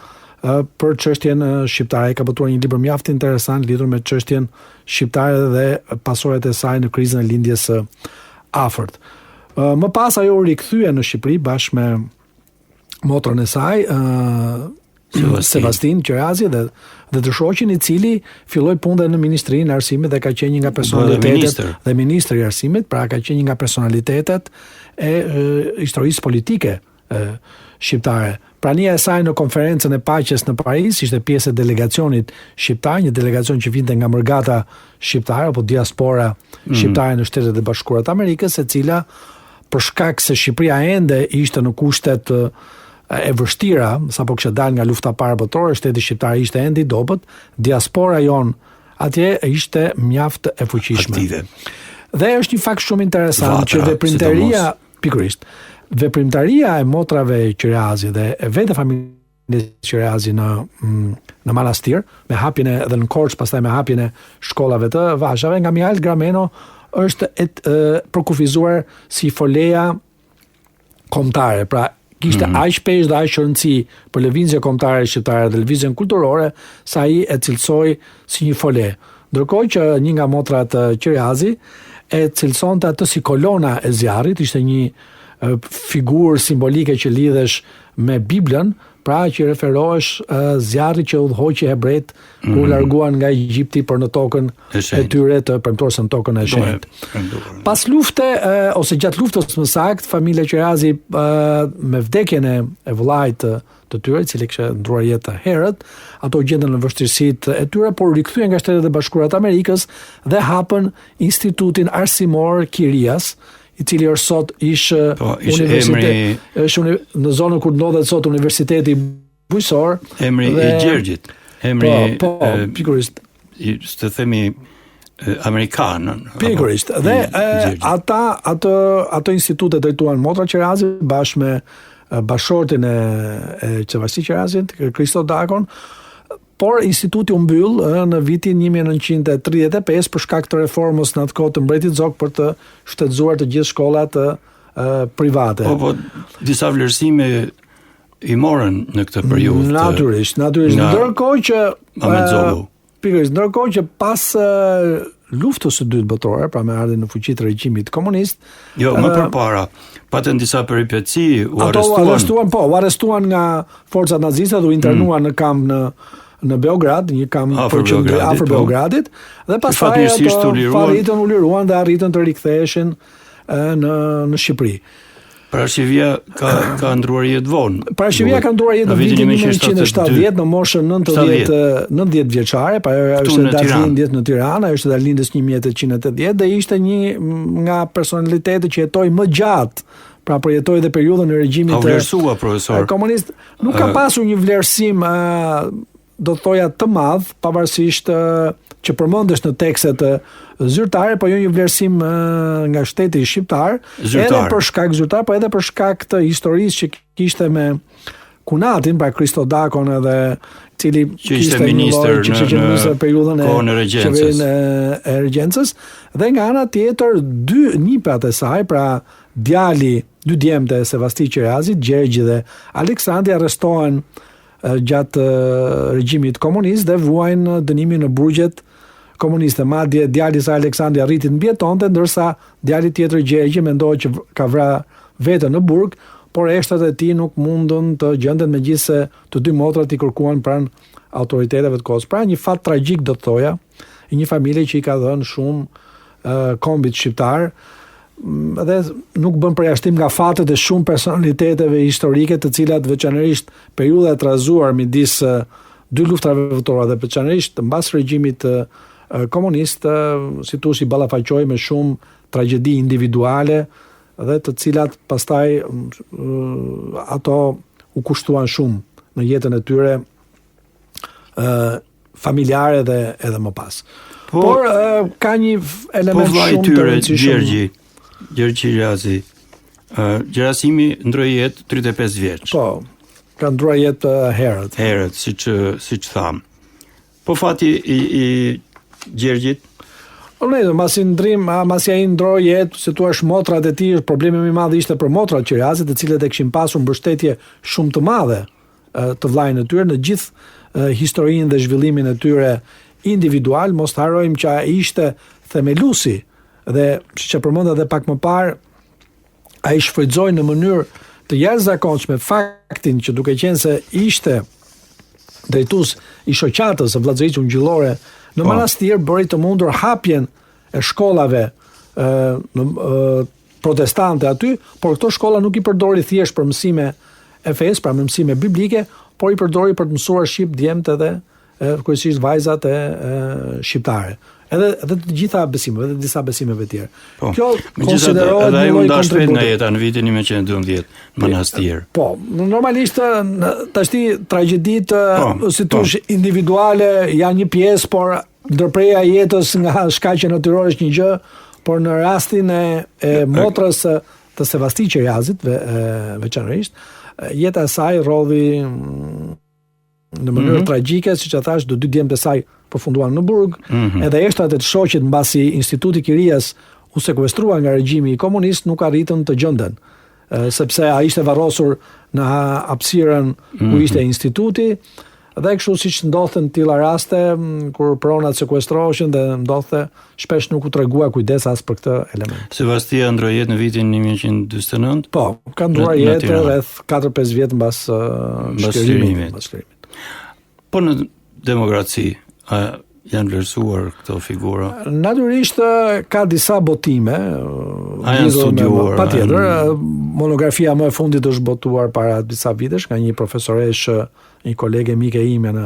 për çështjen shqiptare. Ka botuar një libër mjaft interesant lidhur me çështjen shqiptare dhe pasoret e saj në krizën e lindjes së afërt. Më pas ajo u rikthye në Shqipëri bashkë me motrën e saj, Sevastin Qirazi dhe të shoqin, i cili filloi punën në Ministrinë e Arsimit dhe ka qenë një nga personalitetet dhe ministri i Arsimit, pra ka qenë një nga personalitetet e historisë politike shqiptare. Prania e saj në konferencën e paqes në Paris ishte pjesë e delegacionit shqiptar, një delegacion që vinte nga mërgata shqiptare apo diaspora shqiptare në Shtetet e Bashkuara të Amerikës, e cila për shkak se Shqipëria ende ishte në kushtet e vështira, sapo kishte dalë nga lufta e parë botërore, shteti shqiptar ishte ende i dobët, diaspora jon atje ishte mjaft e fuqishme. Aktive. Dhe është një fakt shumë interesant Vatra, që veprimtaria, pikërisht, veprimtaria e motrave Qirazi dhe e vetë familjes Qirazi në manastir, me hapjen dhe në Korç, pastaj me hapjen e shkollave të vashave, nga Mihail Grameno është përkufizuar si foleja kombëtare, pra kishte aq shpesh dhe aq rëndësi për lëvizjen kombëtare shqiptare dhe lëvizjen kulturore, sa ai e cilësoi si një fole. Ndërkohë që një nga motrat Qirazi e cilësonte atë si kolona e zjarrit, ishte një figurë simbolike që lidhesh me Biblën, pra që referohesh zjarrit që udhëhoqi hebrejt kur larguan nga Egjipti për në tokën e tyre të premtuar në tokën e shenjtë. Pas lufte ose gjatë luftës më saktë, familja Qirazi me vdekjen e vëllait të tyre, i cili kishte ndruar jetë herët, ato gjenden në vështirësitë e tyre, por rikthyen nga Shtetet e Bashkuara të Amerikës dhe hapën Institutin Arsimor Kirias, i cili është sot është në zonën ku ndodhet sot Universiteti Bujqësor. Emri i Gjergjit. Emri pikërisht. Të themi amerikan. Pikërisht. Dhe ato institute drejtuan motra Qirazi bashkë me bashortin e Qevasi Qirazit, Kristo Dakon, por instituti u mbyll në vitin 1935 për shkak të reformës në atë kohë të mbretit Zog për të shtetëzuar të gjithë shkollat private. Po disa vlerësime i morën në këtë periudhë. Natyrisht. Ndërkohë që pas luftës së dytë botërore, pra me ardhen në fuqi të regjimit komunist. Jo, më përpara, patën disa peripeci, u arrestuan nga forcat naziste dhe u internuan në kamp në Beograd, një kamp afër Beogradit, dhe pastaj ato u liruan dhe arritën të riktheheshin në Shqipëri. Parashivia ka ndruar jetë vonë. Parashivia ka ndruar jetë në vitin 1970 në moshën 90 vjeçare, pa është dalindjes në Tiranë, është dalindjes 1880 dhe ishte një nga personalitetet që jetoi më gjatë, pra përjetoi dhe periudhën e regjimit komunist. Nuk ka pasur një vlerësim do të thoja të madh, pavarësisht që përmendesh në tekstet zyrtare, po jo një vlerësim nga shteti shqiptar, edhe për shkak zyrtar, po edhe për shkak të historisë që kishte me Kunatin, pra Kristo Dakon edhe cili ishte ministër në periudhën e regjencës, dhe nga ana tjetër dy niprat e saj, pra dy djemtë e Sevasti Qirazit, Gjergji dhe Aleksandri, arrestohen gjatë regjimit komunist dhe vuajnë dënimin në burgjet komuniste. Madje djali i saj Aleksandri arriti të mbjetonte, ndërsa djali tjetër Gjergji mendohej që ka vrarë veten në burg, por eshtrat e tij nuk mundën të gjenden, megjithse të dy motrat i kërkuan pranë autoriteteve të kohës. Pra një fat tragjik do të thoja, i një familje që i ka dhënë shumë kombit shqiptar, dhe nuk bën përjashtim nga fatet e shumë personaliteteve historike, të cilat veçanërisht periudha e trazuar midis dy luftrave botërore dhe veçanërisht mbas regjimit komunist, si thua, i ballafaqoi me shumë tragjedi individuale dhe të cilat pastaj ato u kushtuan shumë në jetën e tyre familjare dhe edhe më pas. Por ka një element shumë të rëndësishëm. Gjergj Qirazi, Gjerasimi ndroi jetë 35 vjeç. Po, ka ndruar jetë herët. Herët, siç tham. Po fati i Gjergjit? Masi ai ndroi jetë, si thua, motrat e tij, problemi më i madh ishte për motrat Qirazit, të cilët e kishin pasur mbështetje shumë të madhe të vllajën e tyre në gjithë historinë dhe zhvillimin e tyre individual. Mos harrojmë që ai ishte themeluesi dhe siç e përmenda edhe pak më parë, ai shfrytëzoi në mënyrë të jashtëzakonshme faktin që duke qenë se ishte drejtues i shoqatës së vllazërisë ungjillore në manastir, bëri të mundur hapjen e shkollave protestante aty, por këto shkolla nuk i përdori thjesht për mësime e fesë, pra mësime biblike, por i përdori për të mësuar shqip djemtë edhe kryesisht vajzat e shqiptare. Edhe të gjitha besimeve, edhe disa besimeve tjera. Kjo konsiderohet një lloj kontributi nga jeta në vitin 1912 në manastir. Po, normalisht tashti tragjeditë si thosh individuale janë një pjesë, por ndërpreja e jetës nga shkaqe natyrore është një gjë, por në rastin e motrës të Sevasti Qerjazit, veçanërisht, jeta e saj rodhi në mënyrë tragjike, siç e thash, 2 djemtë e saj përfunduan në burg, edhe eshtrat e të shoqit mbasi Instituti i Kirijës u sekuestrua nga regjimi komunist, nuk arritën të gjenden, sepse ai ishte varrosur në hapësirën ku ishte instituti, dhe kështu siç ndodhte në tilla raste kur pronat sekuestroheshin dhe ndodhte shpesh nuk u tregua kujdes as për këtë element. Sevastia ndroi jetë në vitin 1949. Po, ka ndruar jetë rreth 4-5 vjet mbas shkrimit. Po në demokraci janë vlerësuar këto figura? Natyrisht ka disa botime. Janë studiuar. Patjetër, monografia më e fundit është botuar para disa vitesh nga një profesoresh, një kolege mike ime në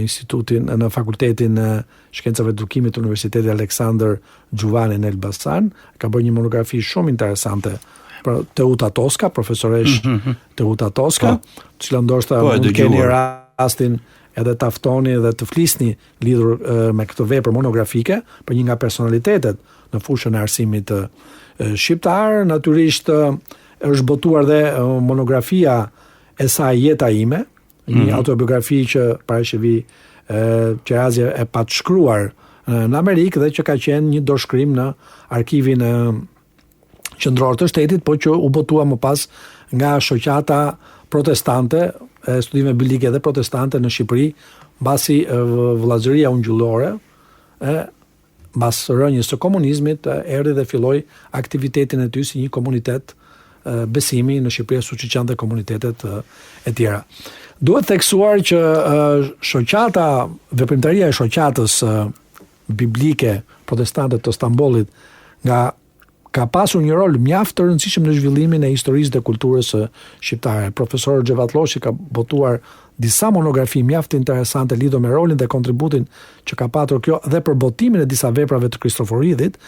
institutin, në fakultetin e shkencave të edukimit të Universitetit Aleksandr Gjuvani në Elbasan. Ka bërë një monografi shumë interesante për Teuta Toska, profesoresh Teuta Toska, cila ndoshta mund të keni rastin edhe taftoni dhe të flisni lidhur me këtë vepër monografike për një nga personalitetet në fushën e arsimit shqiptar. Natyrisht është botuar dhe monografia e saj Jeta ime, një autobiografi që parashëvi Qerazi e pat shkruar në Amerikë dhe që ka qenë një dorëshkrim në arkivin qendror të shtetit, po që u botua më pas nga shoqata protestante e studimeve biblike dhe protestante në Shqipëri, mbasi vëllazëria ungjillore mbas rënjes së komunizmit erdhi dhe filloi aktivitetin e tij si një komunitet besimi në Shqipëri, siç janë dhe komunitetet e tjera. Duhet theksuar që shoqata, veprimtaria e shoqatës biblike protestante të Stambollit ka pasur një rol mjaft të rëndësishëm në zhvillimin e historisë dhe kulturës shqiptare. Profesor Xhevatloshi ka botuar disa monografi mjaft interesante lidhur me rolin dhe kontributin që ka patur kjo dhe për botimin e disa veprave të Kristoforidhit,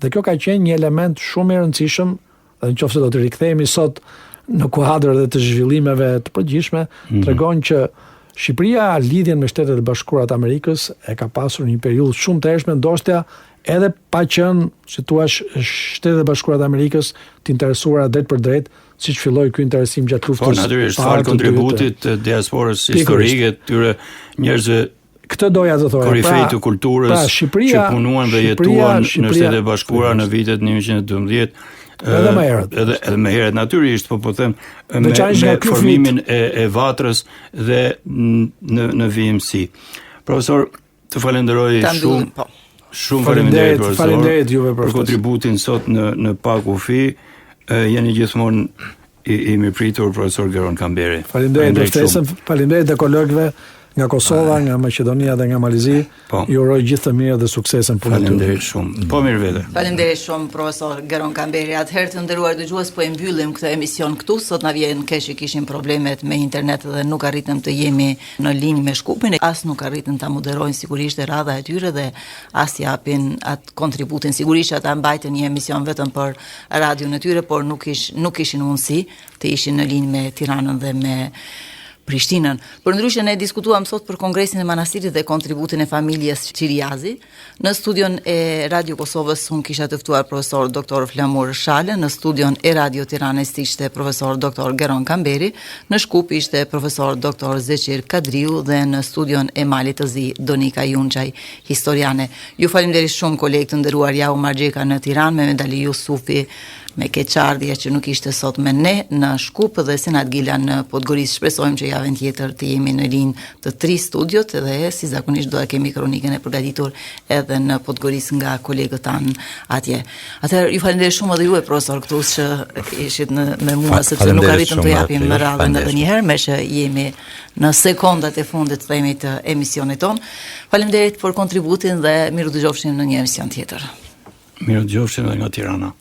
dhe kjo ka qenë një element shumë i rëndësishëm, dhe nëse do të rikthehemi sot në kuadër dhe të zhvillimeve të përgjithshme, tregon që Shqipëria lidhjen me Shtetet e Bashkuara të Amerikës e ka pasur një periudhë shumë të errëshme, ndoshta edhe pa qenë, si thua, Shtetet e Bashkuara të Amerikës të interesuara drejt për drejt, siç filloi ky interesim gjatë luftës. Po natyrisht fal kontributit të diasporës historike të tyre njerëzve. Këtë doja të thoja. Korifej të kulturës që punuan dhe jetuan në Shtetet e Bashkuara në vitet 1912. Edhe më herët. Edhe më herët natyrisht, po them me formimin e Vatrës dhe në VMC. Profesor, të falenderoj shumë. Shumë faleminderit profesor për kontributin sot në Pak Kufi. Jeni gjithmonë i mirëpritur profesor Geron Kamberi. Faleminderit për ftesën, faleminderit dhe kolegëve nga Kosova, nga Maqedonia dhe nga Malizi. Ju uroj gjithë të mirë dhe suksesën punën tuaj. Faleminderit shumë. Po mirë vete. Faleminderit shumë profesor Geron Kamberi. Atëherë të nderuar dëgjues, po e mbyllim këtë emision këtu. Sot na vjen keq që kishim problemet me internet dhe nuk arritëm të jemi në linjë me Shkupin, as nuk arritën ta moderojnë sigurisht radha e tyre dhe as japin atë kontributin. Sigurisht ata mbajtën një emision vetëm për radion e tyre, por nuk kishin mundësi të ishin në linjë me Tiranën dhe me Prishtinën. Përndryshe ne diskutuam sot për Kongresin e Manastirit dhe kontributin e familjes Qerjazi. Në studion e Radio Kosovës unë kisha të ftuar profesor Dr. Flamur Shale, në studion e Radio Tiranës ishte profesor Dr. Geron Kamberi, në Shkup ishte profesor Dr. Zeqir Kadriu dhe në studion e Malit të Zi Donika Junçaj, historiane. Ju faleminderit shumë kolegë të nderuar, ja u Margjeka në Tiranë me Medali Jusufi, me keqardhje që nuk ishte sot me ne në Shkup dhe Senat Gila në Podgorica. Shpresojmë që javën tjetër të jemi në linjë të 3 studiot dhe si zakonisht do të kemi kronikën e përgatitur edhe në Podgorica nga kolegët tanë atje. Atëherë ju falenderoj shumë edhe juve profesor këtu që ishit me mua sepse nuk arritëm të japim radhën edhe një herë, me që jemi në sekondat e fundit themi të emisionit ton. Faleminderit për kontributin dhe miru dëgjofshim në një emision tjetër. Miru dëgjofshim edhe nga Tirana.